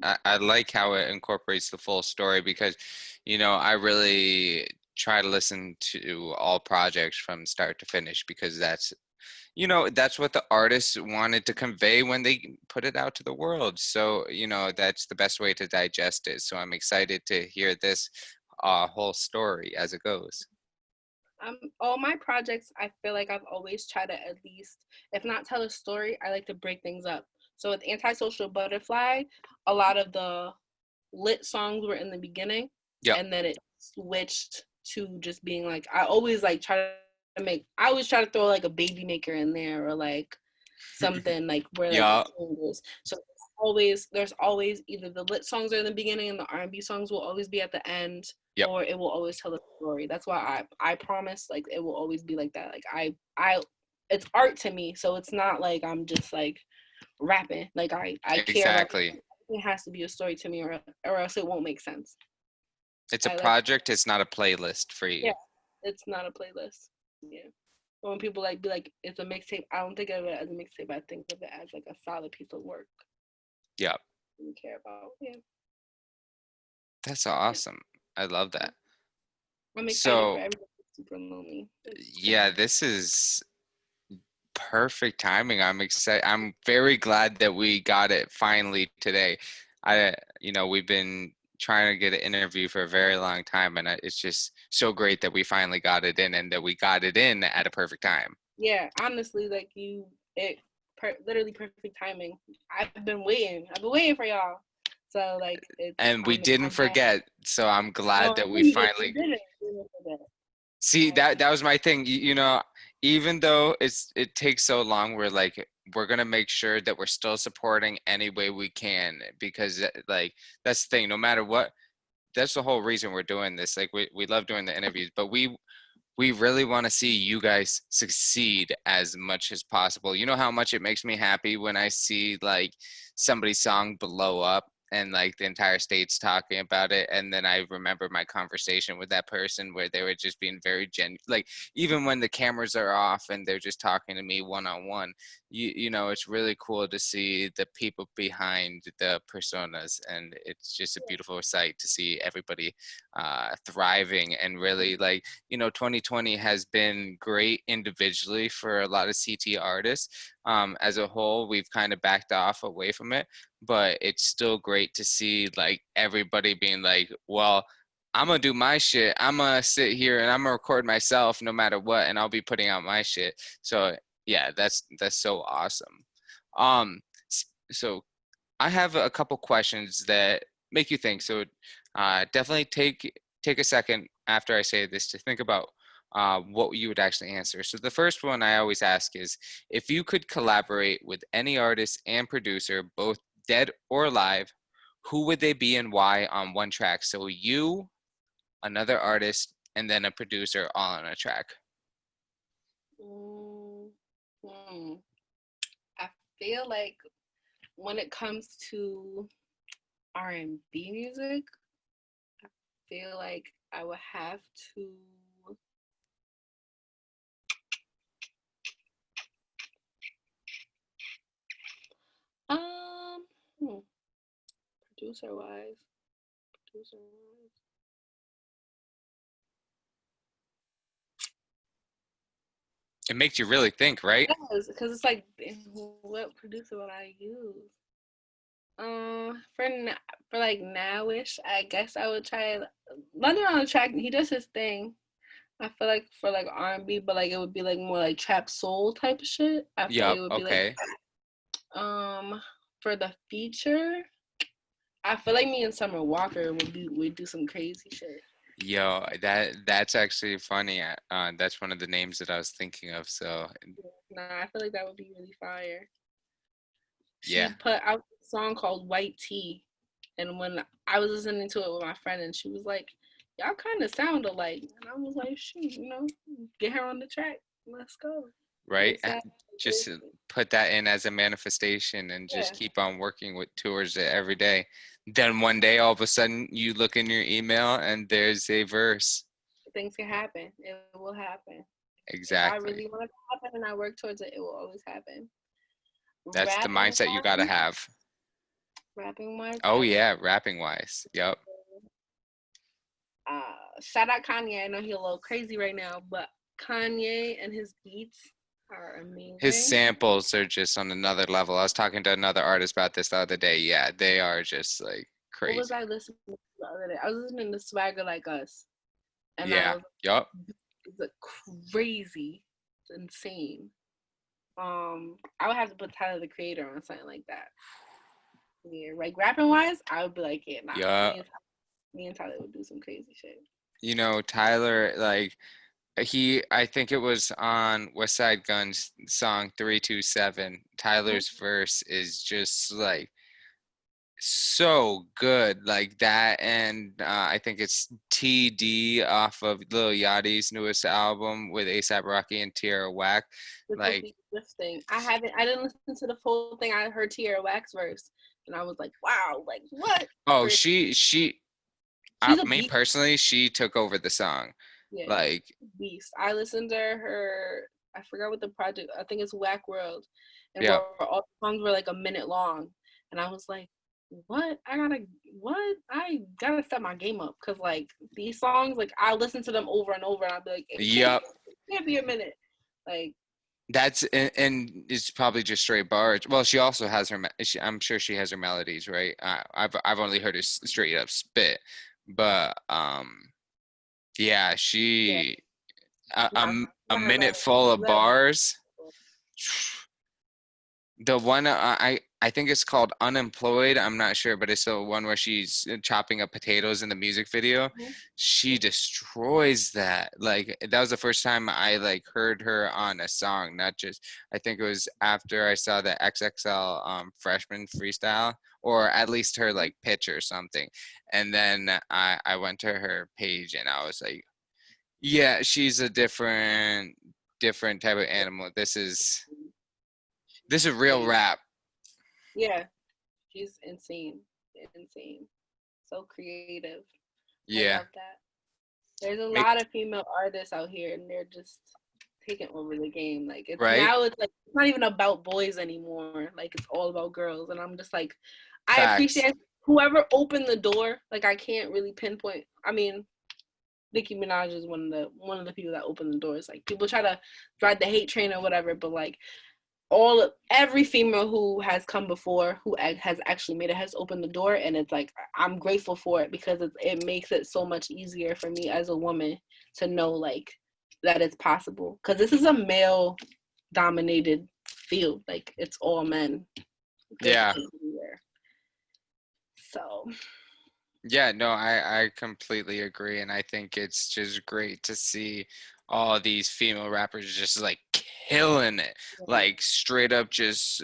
I like how it incorporates the full story because, I really try to listen to all projects from start to finish because that's what the artists wanted to convey when they put it out to the world. So, that's the best way to digest it. So I'm excited to hear this whole story as it goes. All my projects, I feel like I've always tried to at least, if not tell a story, I like to break things up. So with Antisocial Butterfly, a lot of the lit songs were in the beginning, Yep. and then it switched to just being like, I always try to throw like a baby maker in there, or like something like where like it Yeah. changes. So there's always either the lit songs are in the beginning and the R&B songs will always be at the end, Yep. or it will always tell a story. That's why I promise, like it will always be like that. Like I it's art to me, so it's not like I'm just like rapping. Like I care about Exactly. it. Has to be a story to me, or else it won't make sense. It's a I like, project. It's not a playlist for you. yeah, it's not a playlist. Yeah. But when people like be like it's a mixtape, I don't think of it as a mixtape. I think of it as like a solid piece of work Yep. you care about. Yeah. That's Yeah. awesome. I love Yeah. that. I'm excited for So, everything. Super lonely. It's yeah, this is perfect timing. I'm excited. I'm very glad that we got it finally today. We've been trying to get an interview for a very long time, and it's just so great that we finally got it in and that we got it in at a perfect time. yeah. Honestly, like literally perfect timing. I've been waiting. I've been waiting for y'all. So like And we didn't I'm happy. forget, so I'm glad No, that we you finally didn't. You didn't forget. see that was my thing. Even though it takes so long, we're gonna make sure that we're still supporting any way we can because like that's the thing. No matter what, that's the whole reason we're doing this. Like we love doing the interviews, but we really want to see you guys succeed as much as possible. You know how much it makes me happy when I see like somebody's song blow up. and like the entire state's talking about it, and then I remember my conversation with that person where they were just being very like even when the cameras are off and they're just talking to me one on one. You know, it's really cool to see the people behind the personas, and it's just a beautiful sight to see everybody thriving and really like, you know, 2020 has been great individually for a lot of CT artists. As a whole, we've kind of backed off away from it, but it's still great to see like everybody being like, well, I'm gonna do my shit. I'm gonna sit here and I'm gonna record myself no matter what, and I'll be putting out my shit. So yeah, that's so awesome. Um, so I have a couple questions that make you think. So definitely take a second after I say this to think about what you would actually answer. So the first one I always ask is, if you could collaborate with any artist and producer, both dead or alive, who would they be and why on one track? So you, another artist, and then a producer all on a track. Mm, hmm. I feel like when it comes to R&B music, I feel like I would have to um hmm, producer wise, producer wise. It makes you really think, right? Yes, because it's like, what producer would I use? For like nowish, I guess I would try London on the Track. He does his thing. I feel like for like R&B, but like it would be like more like trap soul type of shit. I feel like Yup. it would be like Okay. um for the feature, I feel like me and Summer Walker would do some crazy shit. Yo, that's actually funny. That's one of the names that I was thinking of. So Nah, I feel like that would be really fire. yeah, She put out a song called White Tea, and when I was listening to it with my friend, and she was like, "Y'all kind of sound alike," and I was like, "Shoot, get her on the track. Let's go." right. ASAP. Just put that in as a manifestation and just Yeah, keep on working with towards it every day. Then one day, all of a sudden, you look in your email and there's a verse. things can happen. It will happen. If I Exactly. really want it to happen and I work towards it, it will always happen. That's the Rapping mindset you gotta wise, have. rapping wise, Oh I would yeah, rapping wise. Yep. shout out Kanye. I know he's a little crazy right now, but Kanye and his beats are His amazing. samples are just on another level. I was talking to another artist about this the other day. Yeah, they are just like What was crazy. I listening to the other day? I was listening to Swagger Like Us, and I Yeah. was Yup. it's like crazy, it's insane. I would have to put Tyler the Creator on something like that. Yeah, like rapping wise, I would be like, yeah, nah, Yeah. me and Tyler would do some crazy shit. You know, Tyler, like I think it was on West Side Gun's song 327. Tyler's verse is just like so good, like that. And I think it's TD off of Lil Yachty's newest album with ASAP Rocky and Tierra Whack. Like, Difficulty lifting. I didn't listen to the full thing. I heard Tierra Wax verse, and I was like, wow, like what? oh, Crazy. I, She's a me beast. personally, she took over the song. Yeah, Like, beast. I listened to her. I forgot what the project. I think it's Whack World, and yeah, where all the songs were like a minute long, and I was like, what? I gotta step my game up because like these songs, like I listen to them over and over, and I'll be like, yep. it can't be a minute. Like That's and it's probably just straight bars. Well, she also has her. I'm sure she has her melodies, right? I've only heard her straight up spit, but yeah, yeah, a, she a has a her minute melody. full of Let me. bars. The one I think it's called Unemployed. I'm not sure, but it's the one where she's chopping up potatoes in the music video. She destroys that. Like that was the first time I like heard her on a song, not just I think it was after I saw the XXL freshman freestyle or at least her like pitch or something. And then I went to her page and I was like, yeah, she's a different type of animal. This is real Crazy. rap. Yeah, she's insane. insane. So creative. I Yeah. love that. There's a Make lot of female artists out here, and they're just taking over the game. Like it's right? now, it's like it's not even about boys anymore. Like it's all about girls, and I'm just like, I Facts. appreciate whoever opened the door. Like I can't really pinpoint. I mean, Nicki Minaj is one of the people that opened the doors. Like people try to drive the hate train or whatever, but like every female who has come before who has actually made it has opened the door, and it's like I'm grateful for it because it makes it so much easier for me as a woman to know like that it's possible because this is a male dominated field. Like it's all men. There's Yeah. men everywhere. So Yeah, no, I completely agree, and I think it's just great to see all these female rappers just like killing it, yeah, like straight up just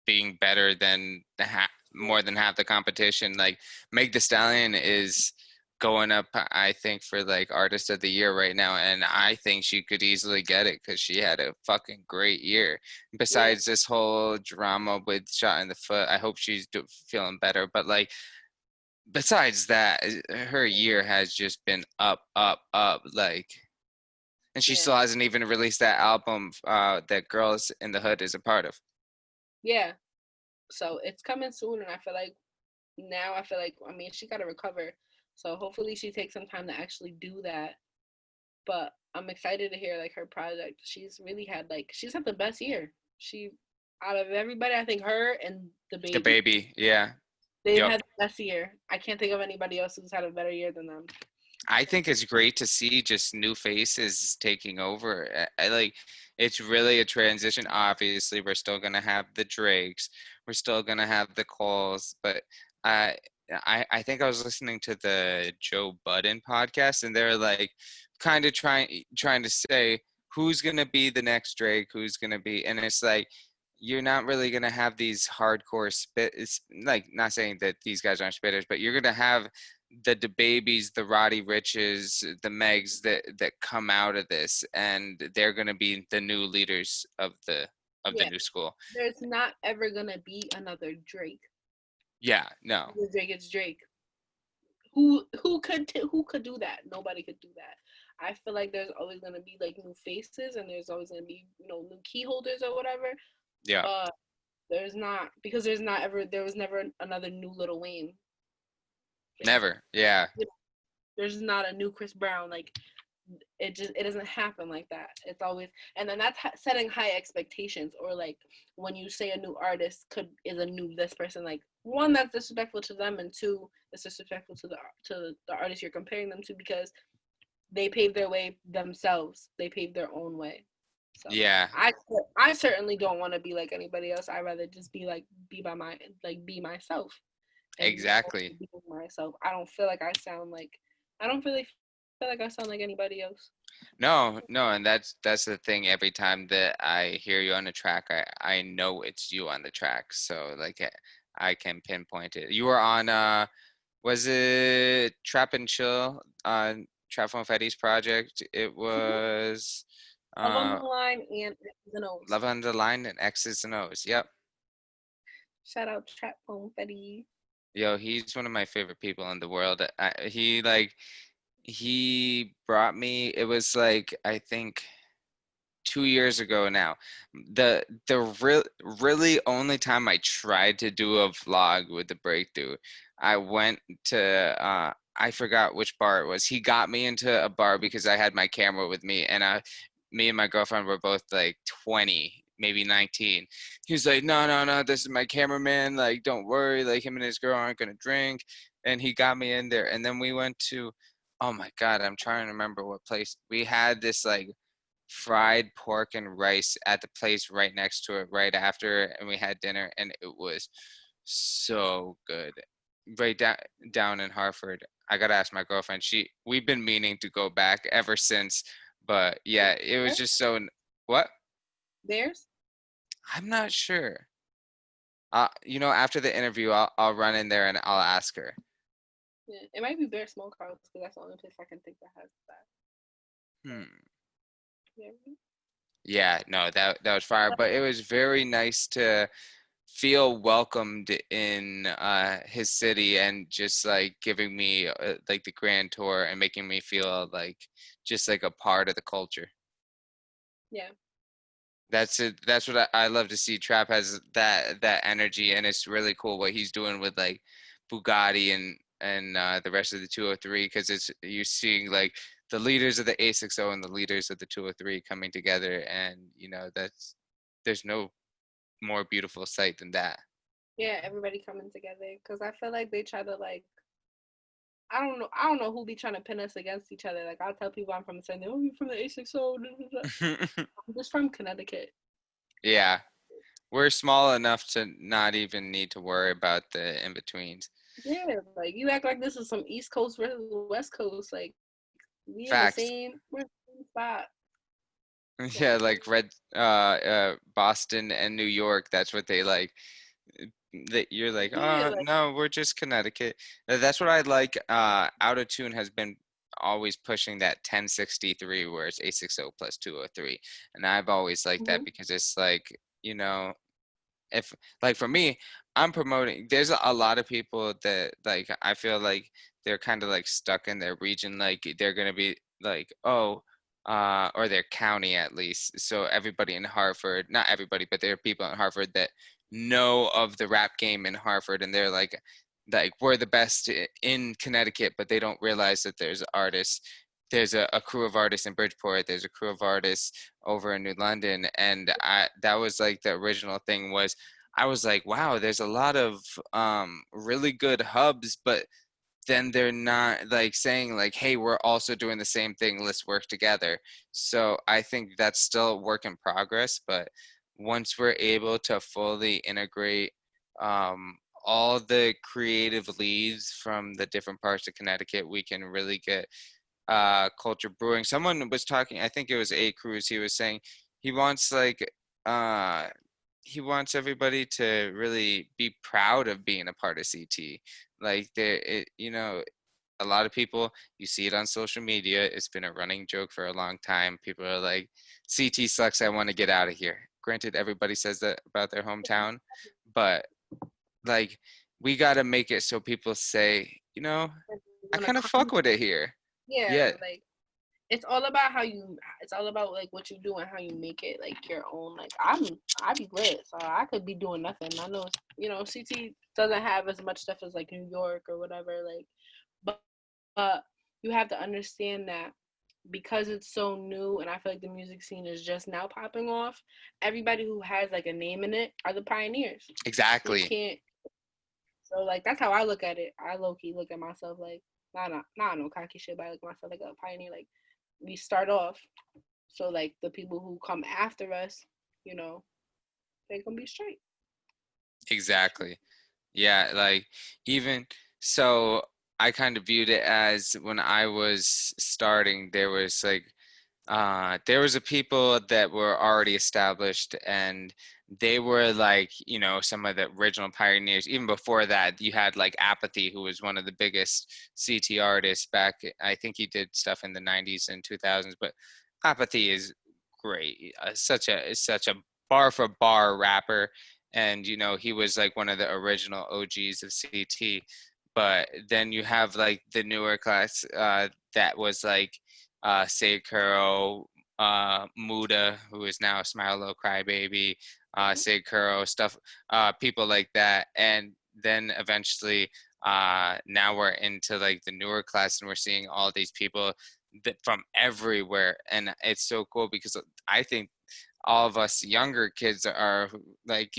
being better than yeah, more than half the competition. Like Meg The Stallion is going up, I think, for like artist of the year right now, and I think she could easily get it because she had a fucking great year. yeah, Besides this whole drama with shot in the foot, I hope she's feeling better. But like besides that, her yeah, year has just been up, up, up. Like, and she yeah, still hasn't even released that album that Girls in the Hood is a part of. yeah. So it's coming soon, and I feel like I mean she got to recover. So hopefully she takes some time to actually do that. But I'm excited to hear like her project. She's had the best year. She Out of everybody, I think her and the The baby, baby, yeah. they've Yep. had the best year. I can't think of anybody else who's had a better year than them. I think it's great to see just new faces taking over. I like it's really a transition. Obviously, we're still gonna have the Drakes, we're still gonna have the Coles, but I I think I was listening to the Joe Budden podcast, and they're like kind of trying to say who's gonna be the next Drake, who's gonna be, and it's like you're not really gonna have these hardcore spit. It's like not saying that these guys aren't spitters, but you're gonna have the babies, the Roddy Riches, the Megs that come out of this, and they're going to be the new leaders of the Yeah, new school. there's not ever gonna be another Drake. Yeah, no, Drake is Drake. Who could do that? Nobody could do that. I feel like there's always gonna be like new faces, and there's always gonna be new key holders or whatever. yeah, But there's not because there was never another new Little Wayne. Like never. Yeah, there's not a new Chris Brown. Like it doesn't happen like that. It's always, and then that's setting high expectations, or like when you say a new artist is a new this person, like one, that's disrespectful to them, and two, it's disrespectful to the artist you're comparing them to because they paved their way themselves. They paved their own way. So yeah, I certainly don't want to be like anybody else. I'd rather just be myself and exactly. be myself. I don't really feel like I sound like anybody else. No, no, and that's the thing. Every time that I hear you on the track, I know it's you on the track. So like I can pinpoint it. You were on was it Trap and Chill on Trap Fetty's project? It was Love on the uh line and the nose. Love on the Line and X's and O's. Yep. Shout out Trap Phone Fetty. Yo, he's one of my favorite people in the world. He like he brought me. It was like I think 2 years ago now. Really only time I tried to do a vlog with the breakthrough, I went to I forgot which bar it was. He got me into a bar because I had my camera with me, and me and my girlfriend were both like 20, maybe 19. He was like, no, no, no, this is my cameraman. Like, don't worry. Like, him and his girl aren't gonna drink. And he got me in there, and then we went to. Oh my God, I'm trying to remember what place. We had this like fried pork and rice at the place right next to it right after, and we had dinner, and it was so good. Right down in Hartford. I gotta ask my girlfriend. We've been meaning to go back ever since, but yeah, it was just so. What? Theirs? I'm not sure. After the interview, I'll run in there and I'll ask her. Yeah, it might be Bear Smokehouse because that's the only place I can think that has that. Hmm. Yeah. Yeah, no, that was fire, but it was very nice to feel welcomed in his city and just like giving me like the grand tour and making me feel like just like a part of the culture. Yeah. That's it. That's what I love to see. Trap has that energy, and it's really cool what he's doing with like Bugatti and the rest of the 203 because it's you're seeing like the leaders of the A60 and the leaders of the 203 coming together, and you know that's there's no more beautiful sight than that. Yeah, everybody coming together because I feel like they try to like I don't know who be trying to pin us against each other. Like I'll tell people I'm from the same. Oh, you from the A60? I'm just from Connecticut. Yeah, we're small enough to not even need to worry about the in betweens. Yeah, like you act like this is some East Coast versus West Coast. Like Facts. we're in the same spot. Yeah, So like red Boston and New York, that's what they like. That you're like, yeah, like no, we're just Connecticut. That's what I like. Out of Tune has been always pushing that 1063 where it's A60 plus 203. And I've always liked that mhm. because it's like, you know, if like for me, I'm promoting there's a lot of people that like I feel like they're kind of like stuck in their region, like they're gonna be like, oh, or their county at least. So everybody in Hartford, not everybody, but there are people in Hartford that know of the rap game in Hartford and they're like we're the best in Connecticut, but they don't realize that there's artists. There's a crew of artists in Bridgeport. There's a crew of artists over in New London, and I that was like the original thing was I was like, wow, there's a lot of really good hubs, but then they're not like saying like, hey, we're also doing the same thing. Let's work together. So I think that's still a work in progress, but once we're able to fully integrate um, all the creative leads from the different parts of Connecticut, we can really get culture brewing. Someone was talking, I think it was A Cruz, he was saying he wants like uh he wants everybody to really be proud of being a part of CT. Like you know, a lot of people, you see it on social media. It's been a running joke for a long time. People are like, CT sucks. I want to get out of here. Granted, everybody says that about their hometown, but like, we got to make it so people say, you know, I want to kind of come. fuck with it here. Yeah, Yeah, like it's all about how you. It's all about like what you do and how you make it like your own. Like I be lit, so I could be doing nothing. I know CT doesn't have as much stuff as like New York or whatever. Like, but but you have to understand that because it's so new and I feel like the music scene is just now popping off, everybody who has like a name in it are the pioneers. So you exactly. can't so like that's how I look at it. I low key look at myself like not no cocky shit, but I look at myself like a pioneer. Like we start off, so like the people who come after us, you know, they gonna be straight. Exactly. Yeah, like even so I kind of viewed it as when I was starting, there was a people that were already established and they were like, you know, some of the original pioneers. Even before that, you had like Apathy, who was one of the biggest CT artists back. I think he did stuff in the 90s and 2000s, but Apathy is great. Such a bar for bar rapper. And, you know, he was like one of the original OGs of CT. But then you have like the newer class that was like Say Kuro, Muda, who is now Smile Low Crybaby, Mm-hmm. Say Kuro, stuff, people like that. And then eventually, now we're into like the newer class and we're seeing all these people that from everywhere. And it's so cool because I think all of us younger kids are like,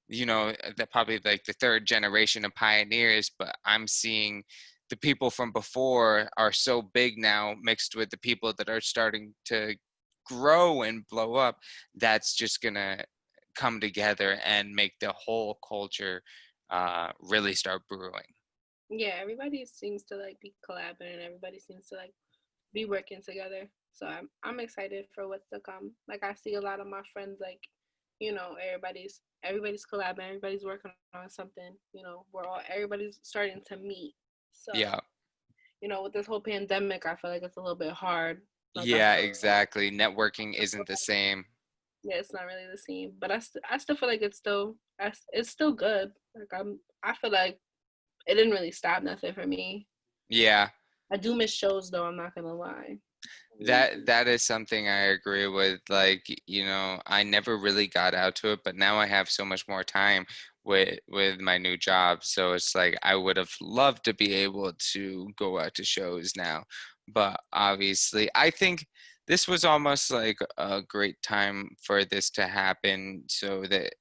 you know, that probably like the third generation of pioneers, but I'm seeing the people from before are so big now mixed with the people that are starting to grow and blow up. That's just gonna come together and make the whole culture really start brewing. Yeah, everybody seems to like be collabing and everybody seems to like be working together. So I'm excited for what's to come. Like I see a lot of my friends like, everybody's collabing, everybody's working on something. Everybody's starting to meet. So Yeah. with this whole pandemic, I feel like it's a little bit hard. Like I Yeah, feel like exactly. Networking isn't the same. yeah, it's not really the same, but I still feel like it's still it's still good. Like I feel like it didn't really stop nothing for me. Yeah. I do miss shows though, I'm not gonna lie. That is something I agree with. Like, I never really got out to it, but now I have so much more time with my new job. So it's like I would have loved to be able to go out to shows now. But obviously, I think this was almost like a great time for this to happen so that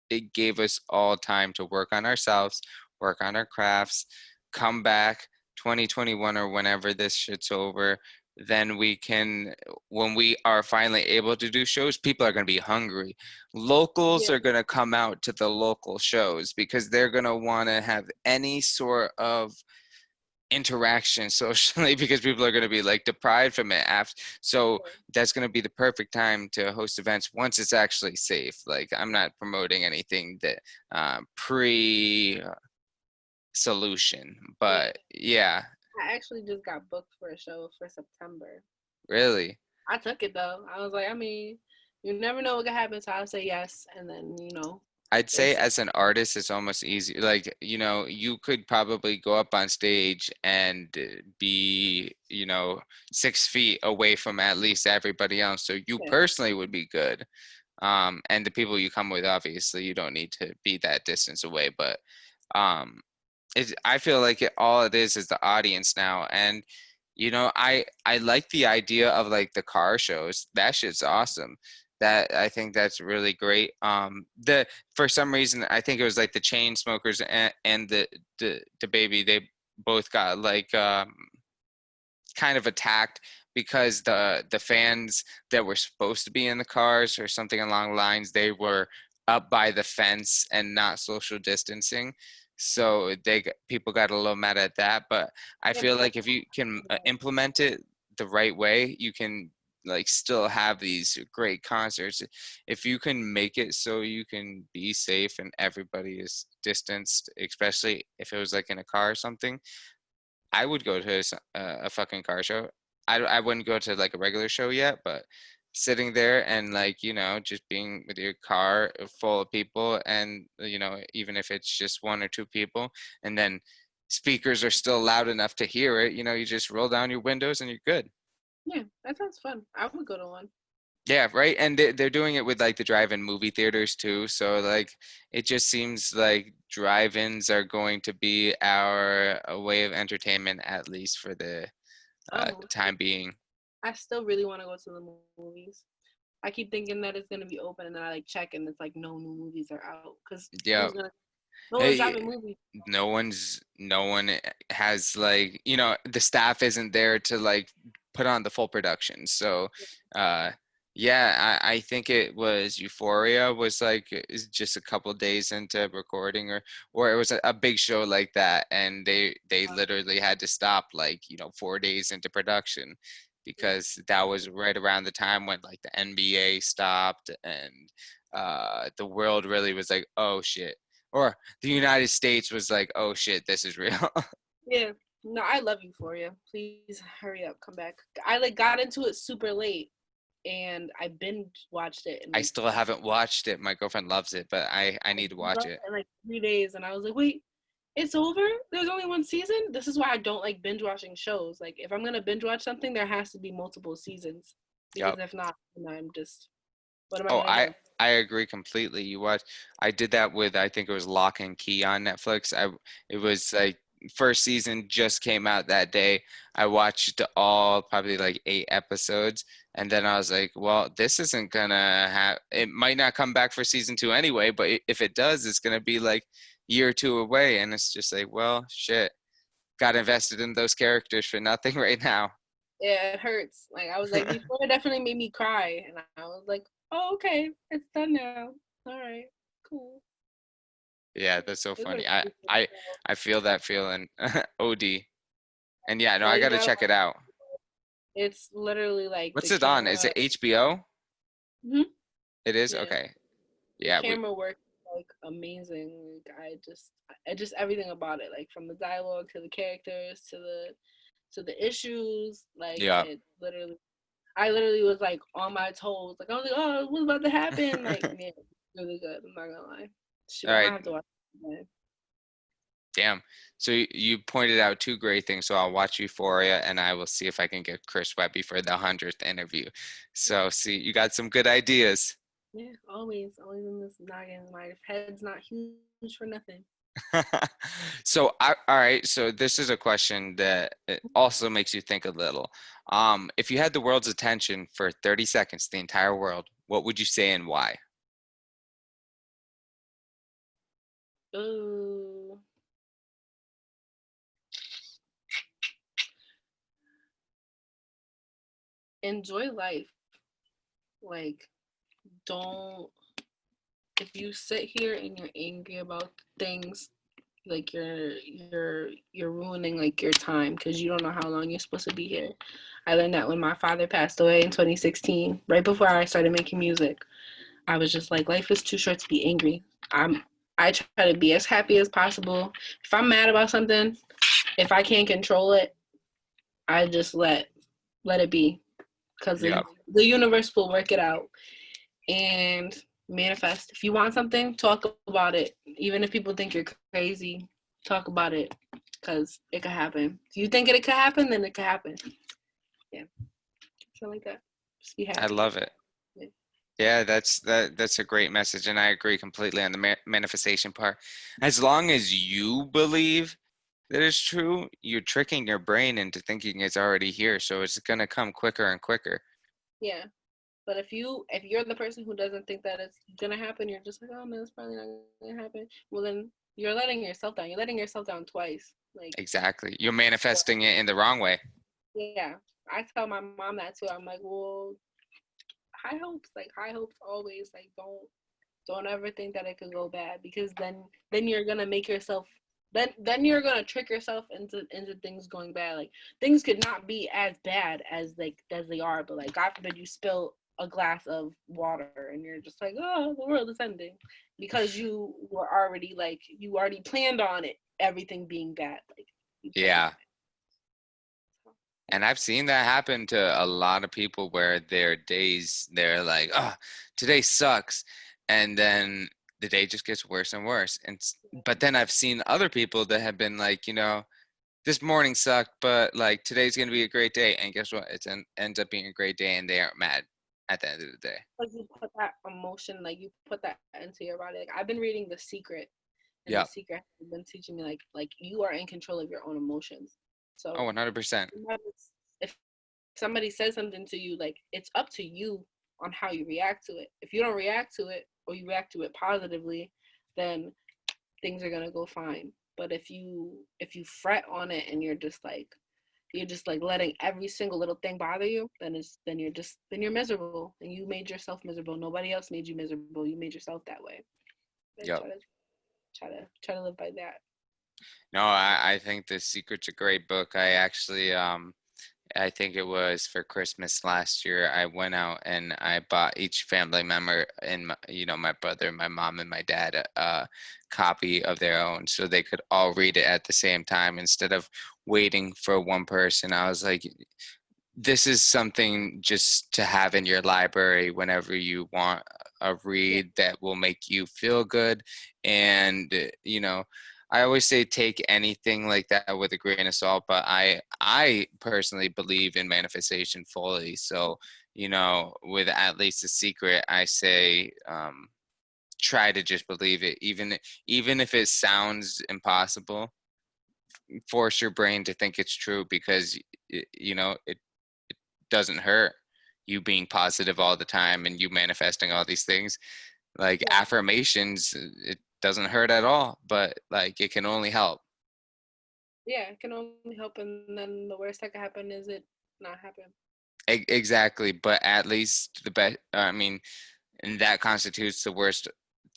it gave us all time to work on ourselves, work on our crafts, come back 2021 or whenever this shit's over. Then we can, when we are finally able to do shows, people are going to be hungry. Locals Yeah, are going to come out to the local shows because they're going to want to have any sort of interaction socially because people are going to be like deprived from it after. So that's going to be the perfect time to host events once it's actually safe. Like, I'm not promoting anything that pre solution, yeah. but yeah. I actually just got booked for a show for September. Really, I took it though. I was like, I mean, you never know what could happen, so I'll say yes, and then I'd say it's as an artist, it's almost easy. Like, you could probably go up on stage and be, 6 feet away from at least everybody else. So you yeah, personally would be good. And the people you come with, obviously, you don't need to be that distance away. But um, I feel like all it is the audience now. And I like the idea of like the car shows. That shit's awesome. That I think that's really great. The For some reason I think it was like the chain smokers and the baby, they both got like kind of attacked because the fans that were supposed to be in the cars or something along the lines, they were up by the fence and not social distancing. So people got a little mad at that, but I yeah, feel that's like if you can implement it the right way, you can like still have these great concerts. If you can make it so you can be safe and everybody is distanced, especially if it was like in a car or something, I would go to a fucking car show. I wouldn't go to like a regular show yet, but sitting there and like, just being with your car full of people and, even if it's just one or two people and then speakers are still loud enough to hear it, you just roll down your windows and you're good. yeah, that sounds fun. I would go to one. Yeah, right. And they're doing it with like the drive-in movie theaters too. So like it just seems like drive-ins are going to be our way of entertainment, at least for the Oh, time being. I still really want to go to the movies. I keep thinking that it's gonna be open, and then I like check, and it's like no new movies are out because Yeah. no one's Hey, dropping movies. no one has like, the staff isn't there to like put on the full production. So, uh, yeah, I think it was Euphoria was like is just a couple days into recording or it was a big show like that and they literally had to stop like, 4 days into production Yeah, because that was right around the time when like the NBA stopped and the world really was like, oh shit. Or the United States was like, oh shit, this is real. yeah. No, I love Euphoria. Please hurry up, come back. I like got into it super late, and I binge watched it in I like still haven't watched it. My girlfriend loves it, but I I need to binge watch watched it. it in like 3 days, and I was like, wait, it's over? There's only one season? This is why I don't like binge watching shows. Like, if I'm gonna binge watch something, there has to be multiple seasons because Yep. if not, then I'm just what am I Oh, gonna do? I agree completely. I did that with I think it was Lock and Key on Netflix. It was like first season just came out that day. I watched all probably like 8 episodes and then I was like, well, this isn't gonna have it might not come back for season 2 anyway, but if it does, it's gonna be like year or two away and it's just like, well, shit. Got invested in those characters for nothing right now. Yeah, it hurts. Like I was like, before it definitely made me cry, and I was like, oh, okay, it's done now. All right, cool. Yeah, that's so It was funny. really good. I feel that feeling. OD. And yeah, no, No, I you gotta gotta check it watch. out. It's literally like What's the it on? Is camera. it HBO? Mhm. It is? Yeah, Okay. the Yeah, camera work like amazing. Like I just everything about it, like from the dialogue to the characters to the issues. Like yeah. it literally, I literally was like on my toes. Like I was like, oh, what's about to happen? Like yeah, it's really good. I'm not gonna lie. Shoot, All I might right. have to watch it again. Damn. So you pointed out two great things. So I'll watch Euphoria and I will see if I can get Chris Webby for the 100th interview. So see, you got some good ideas. Yeah, always in this noggin. My head's not huge for nothing. So all right, so this is a question that it also makes you think a little. If you had the world's attention for 30 seconds, the entire world, what would you say and why? Ooh, enjoy life. Like, don't. If you sit here and you're angry about things, like you're ruining like your time because you don't know how long you're supposed to be here. I learned that when my father passed away in 2016, right before I started making music. I was just like, life is too short to be angry. I try to be as happy as possible. If I'm mad about something, if I can't control it, I just let it be because Yep. the universe will work it out and manifest. If you want something, talk about it. Even if people think you're crazy, talk about it because it could happen. If you think it could happen, then it could happen. Yeah, something like that. Just be I happy. love it. Yeah. Yeah, that's a great message, and I agree completely on the manifestation part. As long as you believe that it's true, you're tricking your brain into thinking it's already here, so it's gonna come quicker and quicker. Yeah. But if you're the person who doesn't think that it's gonna happen, you're just like, oh no, it's probably not gonna happen. Well, then you're letting yourself down. You're letting yourself down twice. Like, Exactly. You're manifesting it in the wrong way. yeah, I tell my mom that too. I'm like, well, high hopes always. Like, don't ever think that it could go bad because then you're gonna make yourself then you're gonna trick yourself into things going bad. Like, things could not be as bad as they are, but like, God forbid you spill a glass of water and you're just like, oh, the world is ending because you already planned on it, everything being bad. Like, you planned on Yeah. it. So, And I've seen that happen to a lot of people where their days, they're like, oh, today sucks. And then the day just gets worse and worse. But then I've seen other people that have been like, this morning sucked, but like today's going to be a great day. And guess what? Ends up being a great day and they aren't mad at the end of the day. like you put that emotion, like you put that into your body. Like, I've been reading The Secret, and The Yep. Secret has been teaching me like you are in control of your own emotions. Oh, So 100%. if somebody says something to you, like, it's up to you on how you react to it. If you don't react to it or you react to it positively, then things are gonna go fine. But if you fret on it and you're just like letting every single little thing bother you, then you're miserable and you made yourself miserable. Nobody else made you miserable. You made yourself that way. Then Yep. try to live by that. No, I think The Secret's a great book. I think it was for Christmas last year. I went out and I bought each family member and my brother, my mom, and my dad a copy of their own, so they could all read it at the same time instead of waiting for one person. I was like, this is something just to have in your library whenever you want a Yeah. read that will make you feel good. And I always say take anything like that with a grain of salt, but I personally believe in manifestation fully. So with at least a secret, I say try to just believe it, even if it sounds impossible. Force your brain to think it's true because it doesn't hurt. You being positive all the time and you manifesting all these things, like Yeah. affirmations, it doesn't hurt at all, but like it can only help. Yeah, it can only help, and then the worst that could happen is it not happen. Exactly, but at least the best, I mean, and that constitutes the worst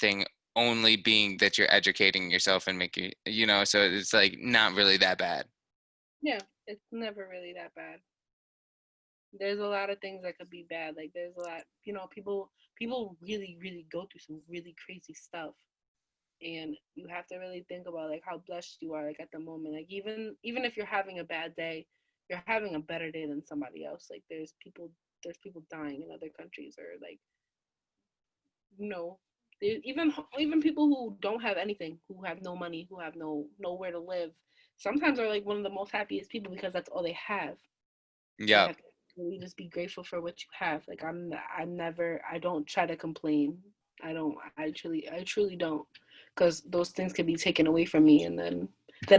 thing only being that you're educating yourself and making, so it's like not really that bad. Yeah, it's never really that bad. There's a lot of things that could be bad. Like, there's a lot, people really go through some really crazy stuff, and you have to really think about like how blessed you are, like, at the moment. Like, even if you're having a bad day, you're having a better day than somebody else. Like, there's people dying in other countries, or like, you know Even people who don't have anything, who have no money, who have nowhere to live, sometimes are like one of the most happiest people because that's all they have. You Yep, have to really just be grateful for what you have. Like I don't try to complain. I truly don't, because those things can be taken away from me, and then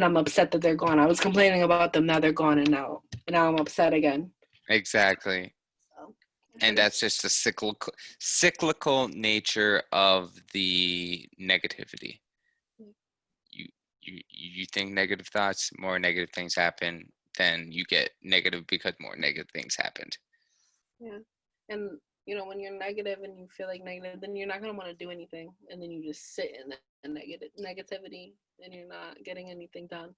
I'm upset that they're gone. I was complaining about them, now they're gone, and now I'm upset again. exactly. So I try And to that's just the cyclical nature of the negativity. You you think negative thoughts, more negative things happen, then you get negative because more negative things happened. yeah, and when you're negative and you feel like negative, then you're not gonna want to do anything, and then you just sit in that negativity, and you're not getting anything done.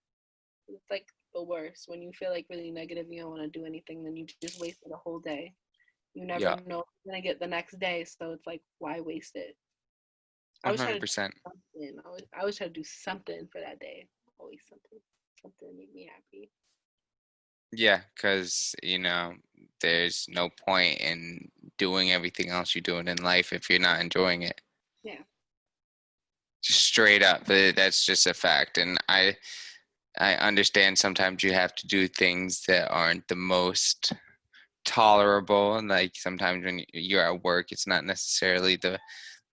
It's like the worst when you feel like really negative. You don't want to do anything, then you just waste the whole day. You never Yeah, know what you're gonna get the next day, so it's like, why waste it? I always try to do 100%. something. I always try to do something for that day. Always something to make me happy. Yeah, because, there's no point in doing everything else you're doing in life if you're not enjoying it. Yeah, Just straight up, that's just a fact. And I understand sometimes you have to do things that aren't the most tolerable. And like sometimes when you're at work, it's not necessarily the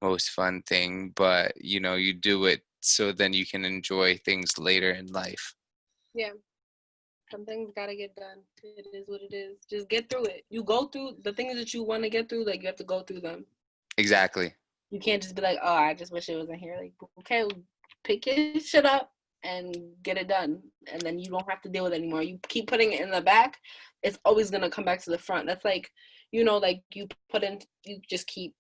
most fun thing, but you do it so then you can enjoy things later in life. yeah. Some things gotta get done. It is what it is. Just get through it. You go through the things that you want to get through. Like, you have to go through them. Exactly. You can't just be like, oh, I just wish it wasn't here. Like, okay, pick your shit up and get it done, and then you don't have to deal with it anymore. You keep putting it in the back, it's always gonna come back to the front. That's like, like you just keep.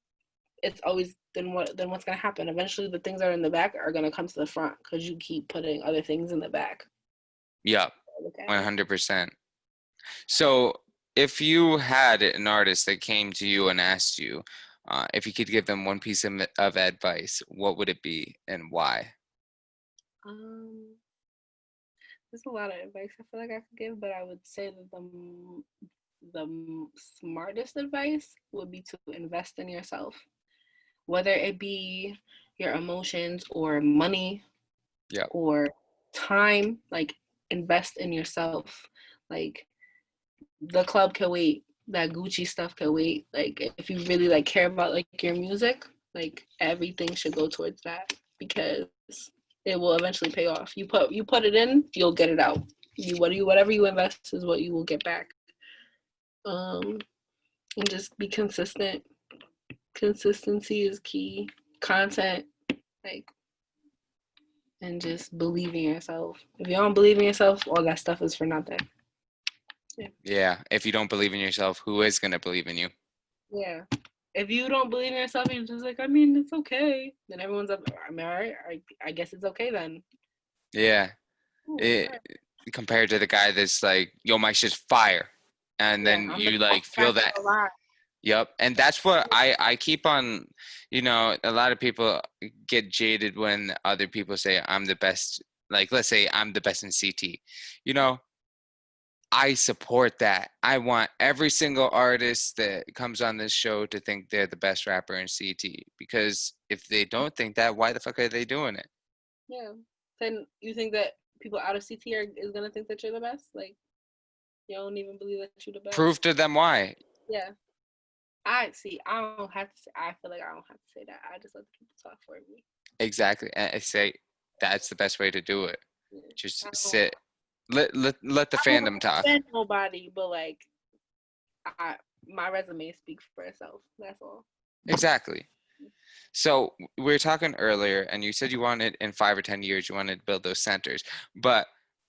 It's always then what's gonna happen? Eventually, the things that are in the back are gonna come to the front because you keep putting other things in the back. Yep. Look at it. 100%. So if you had an artist that came to you and asked you if you could give them one piece of advice, what would it be and why? Um, there's a lot of advice I feel like I could give, but I would say that the smartest advice would be to invest in yourself, whether it be your emotions or money Yep. or time. Like, invest in yourself. Like, the club can wait. That Gucci stuff can wait. Like, if you really like care about like your music, like everything should go towards that, because it will eventually pay off. You put it in, you'll get it out. Whatever you invest is what you will get back. Um, and just be consistent. Consistency is key. Content, like, and just believe in yourself. If you don't believe in yourself, all that stuff is for nothing. Yeah. Yeah. If you don't believe in yourself, who is going to believe in you? Yeah. If you don't believe in yourself, you're just like, I mean, it's okay. Then everyone's up. I mean, all right. I guess it's okay then. Yeah. Ooh, all It, right. compared to the guy that's like, yo, my shit's fire. And Yeah, then I'm the you like feel best that. alive. Yep. And that's what I keep on, a lot of people get jaded when other people say I'm the best. Like, let's say I'm the best in CT. You know, I support that. I want every single artist that comes on this show to think they're the best rapper in CT, because if they don't think that, why the fuck are they doing it? Yeah. Then you think that people out of CT is gonna think that you're the best? Like, you don't even believe that you're the best? Prove to them why. Yeah. I see. I don't have to say. I feel like I don't have to say that. I just let the people talk for me. Exactly. And I say that's the best way to do it. Yeah. Just I don't. sit. Let the I don't fandom talk. represent nobody, but like, I my resume speaks for itself. That's all. Exactly. So we were talking earlier, and you said you wanted in 5 or 10 years you wanted to build those centers. But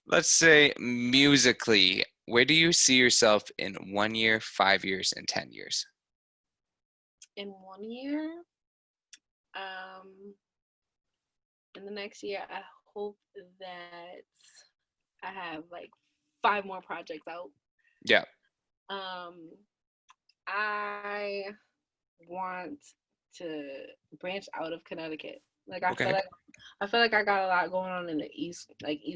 let's say musically, where do you see yourself in 1 year, 5 years, and 10 years? In 1 year, um, in the next year, I hope that I have like 5 more projects out. Yeah. Um, I want to branch out of Connecticut. Like, Okay. I feel like I got a lot going on in the East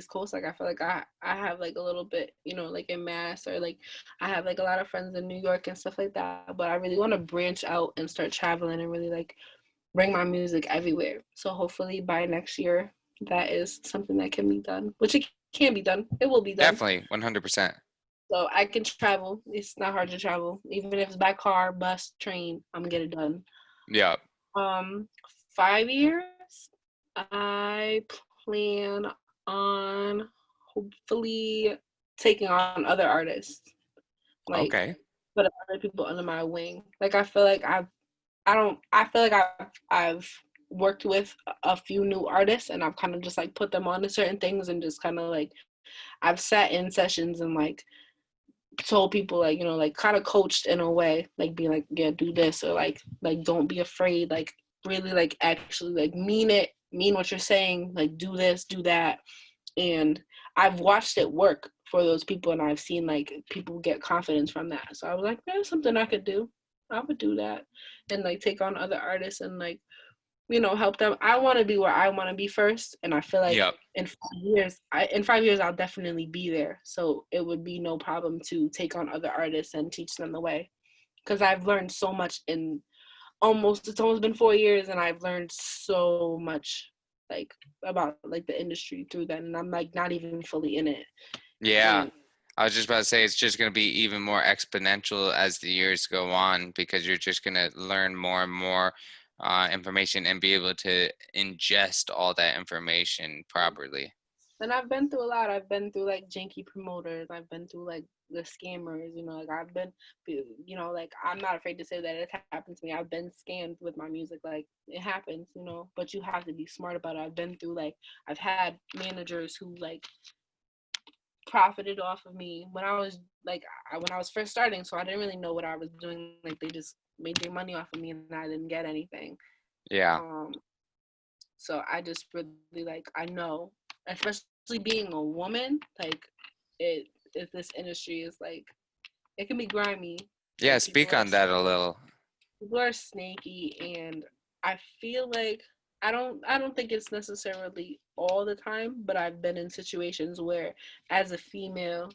Coast. Like, I feel like I have like a little bit, like in Mass, or like I have like a lot of friends in New York and stuff like that. But I really want to branch out and start traveling and really like bring my music everywhere. So hopefully by next year, that is something that can be done, which it can be done. It will be done. Definitely, 100%. So I can travel. It's not hard to travel, even if it's by car, bus, train. I'm gonna get it done. Yeah. Um, 5 years. I plan on hopefully taking on other artists, like Okay. put other people under my wing. Like I feel like I feel like I've worked with a few new artists and I've kind of just like put them on to certain things and just kind of like I've sat in sessions and like told people like like kind of coached in a way like being like yeah do this or like don't be afraid like really like actually like mean it, mean what you're saying, like do this do that. And I've watched it work for those people and I've seen like people get confidence from that, so I was like that's something I could do. I would do that and like take on other artists and like help them. I want to be where I want to be first, and I feel like Yep. in 5 years, I'll definitely be there. So it would be no problem to take on other artists and teach them the way, because I've learned so much in it's almost been 4 years, and I've learned so much like about like the industry through that, and I'm like not even fully in it. Yeah. And I was just about to say it's just going to be even more exponential as the years go on because you're just going to learn more and more information and be able to ingest all that information properly. And I've been through a lot. I've been through like janky promoters. I've been through like the scammers. Like I've been, like I'm not afraid to say that it's happened to me. I've been scammed with my music. Like it happens. But you have to be smart about it. I've been through like I've had managers who like profited off of me when I was like when I was first starting. So I didn't really know what I was doing. Like they just made their money off of me, and I didn't get anything. Yeah. Um, so I just really like I know, especially being a woman, like it if this industry is like it can be grimy. Yeah, Like speak on that a little. people are snaky, and I feel like I don't think it's necessarily all the time, but I've been in situations where as a female,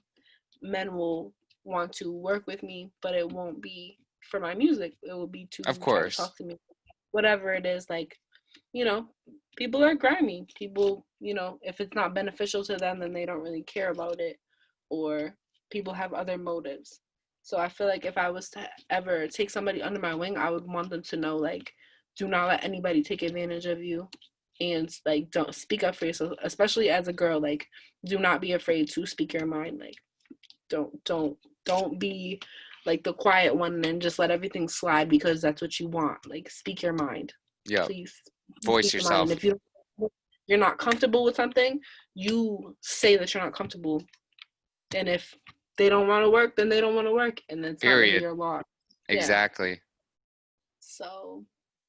men will want to work with me, but it won't be for my music. It will be Of to try to course. talk to me, whatever it is. Like you know, people are grimy. People, if it's not beneficial to them, then they don't really care about it, or people have other motives. So I feel like if I was to ever take somebody under my wing, I would want them to know, like, do not let anybody take advantage of you, and like, don't speak up for yourself, especially as a girl. Like, do not be afraid to speak your mind. Like, don't be like the quiet one and just let everything slide because that's what you want. Like, speak your mind, Yep. please. Voice Speak your mind. And yourself. if you're not comfortable with something, you say that you're not comfortable. And if they don't want to work, then they don't want to work, and it's not really Period. your loss. Yeah. Exactly. So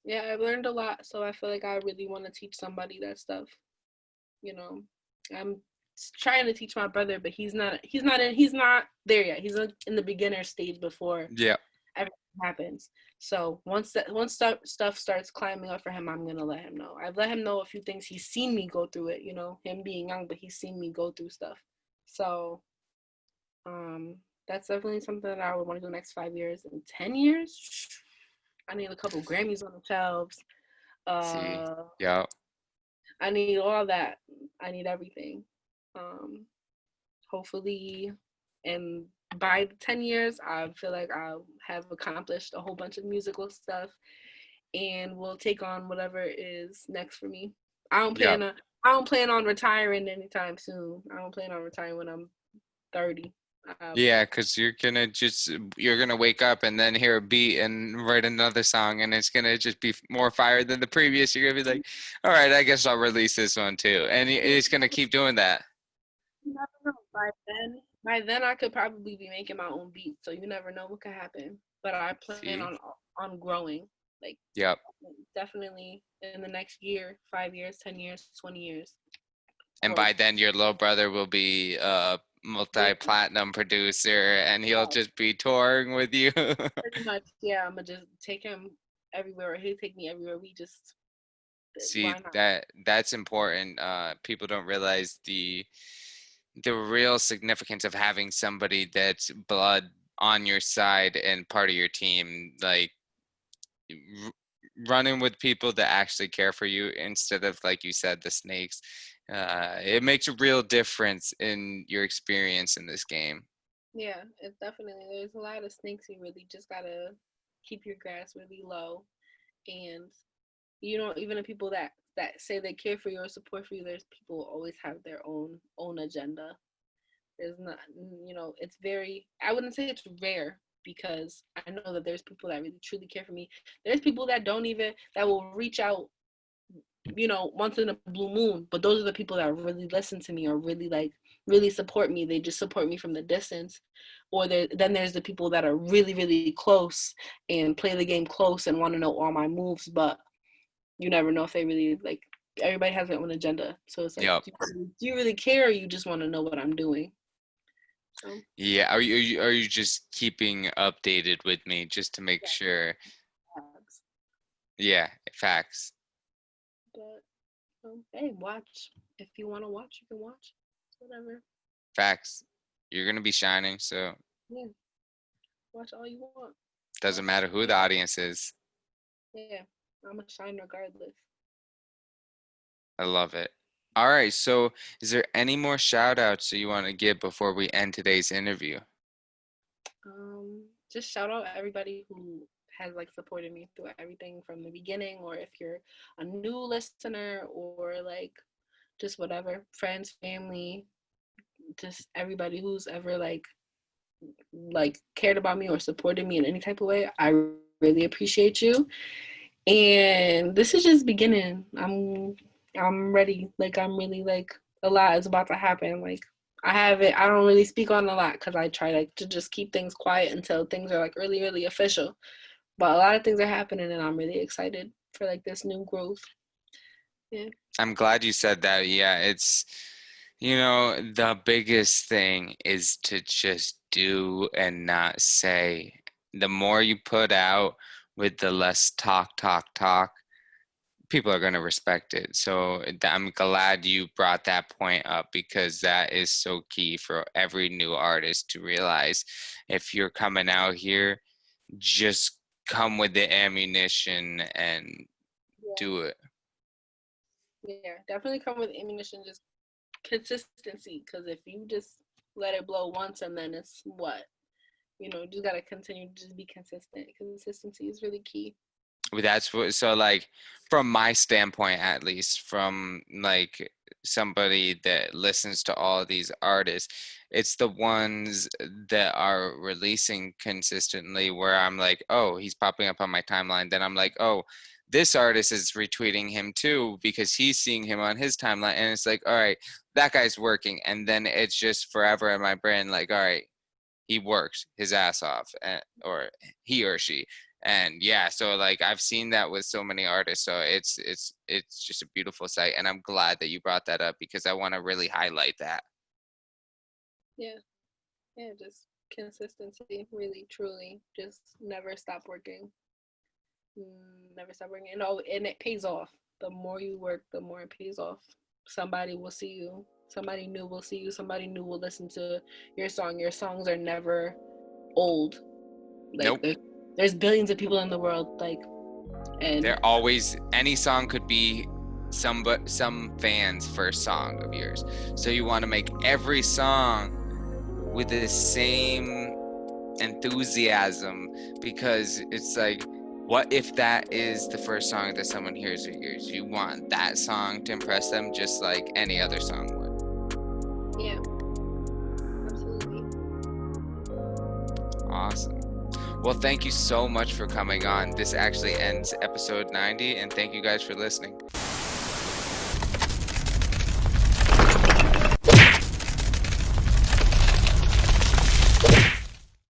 yeah, I've learned a lot. So I feel like I really want to teach somebody that stuff. You know, I'm trying to teach my brother, but he's not there yet. He's in the beginner stage before Yeah. everything happens. So once stuff starts climbing up for him, I'm gonna let him know. I've let him know a few things. He's seen me go through it. Him being young, but he's seen me go through stuff. So um, that's definitely something that I would want to do the next 5 years. In 10 years, I need a couple Grammys on the shelves. See. Uh, Yeah. I need all that. I need everything. Um, hopefully, and by 10 years, I feel like I'll have accomplished a whole bunch of musical stuff, and will take on whatever is next for me. I don't Yeah. plan on I don't plan on retiring anytime soon. I don't plan on retiring when I'm 30. Yeah, because you're gonna wake up and then hear a beat and write another song and it's gonna just be more fire than the previous. You're gonna be like, all right, I guess I'll release this one too. And it's gonna keep doing that. You never know. By then, I could probably be making my own beats. So you never know what could happen. But I plan See? on growing, like Yep. definitely in the next year, 5 years, 10 years, 20 years, And by growth. then your little brother will be a multi-platinum producer and he'll Yeah, just be touring with you. pretty much. Yeah, I'm gonna just take him everywhere. He'll take me everywhere. We just See, why not? that's important. People don't realize the real significance of having somebody that's blood on your side and part of your team. Like running with people that actually care for you instead of, like you said, the snakes. It makes a real difference in your experience in this game. Yeah, it's definitely, there's a lot of snakes. You really just gotta keep your grass really low. And even the people that say they care for you or support for you, there's people who always have their own agenda. There's not, it's very, I wouldn't say it's rare, because I know that there's people that really truly care for me. There's people that don't even, that will reach out, once in a blue moon, but those are the people that really listen to me, or really, like, really support me. They just support me from the distance. Or then there's the people that are really, really close and play the game close and want to know all my moves, but you never know if they really, like, everybody has their own agenda. So it's like, Yep. do you really care, or you just want to know what I'm doing? So Yeah. Are you just keeping updated with me just to make yeah, sure? facts. Yeah, facts. But hey, watch. If you want to watch, you can watch. Whatever. Facts. You're gonna be shining, so Yeah, watch all you want. doesn't Watch. matter who the audience is. Yeah, I'm a shine regardless. I love it. All right, so is there any more shout outs that you want to give before we end today's interview? Just shout out everybody who has, like, supported me through everything from the beginning, or if you're a new listener, or like just whatever, friends, family, just everybody who's ever like cared about me or supported me in any type of way. I really appreciate you. And this is just beginning. I'm ready. Like, I'm really, like, a lot is about to happen. Like, I don't really speak on a lot, because I try, like, to just keep things quiet until things are, like, really, really official. But a lot of things are happening, and I'm really excited for, like, this new growth. Yeah. I'm glad you said that. Yeah, it's, the biggest thing is to just do and not say. The more you put out with the less talk, talk, talk, people are going to respect it. So I'm glad you brought that point up, because that is so key for every new artist to realize. If you're coming out here, just come with the ammunition and Yeah. do it. Yeah. Definitely come with ammunition, just consistency. Because if you just let it blow once, and then it's what? Just gotta continue to just be consistent. Consistency is really key. That's what, so like, from my standpoint, at least, from like somebody that listens to all these artists, it's the ones that are releasing consistently where I'm like, oh, he's popping up on my timeline. Then I'm like, oh, this artist is retweeting him too because he's seeing him on his timeline. And it's like, all right, that guy's working. And then it's just forever in my brain, like, all right, he works his ass off, or he or she. And yeah, so like, I've seen that with so many artists, so it's just a beautiful sight, and I'm glad that you brought that up, because I want to really highlight that. Yeah. Yeah. Just consistency. Really, truly. Just never stop working. Never stop working. And it pays off. The more you work, the more it pays off. Somebody will see you. Somebody new will see you. Somebody new will listen to your song. Your songs are never old. Like, Nope. there's billions of people in the world. Like, and There always, any song could be some fans' first song of yours, so you want to make every song with the same enthusiasm, because it's like, what if that is the first song that someone hears of yours? You want that song to impress them just like any other song would. yeah, absolutely. Awesome. Well, thank you so much for coming on. This actually ends episode 90, and thank you guys for listening.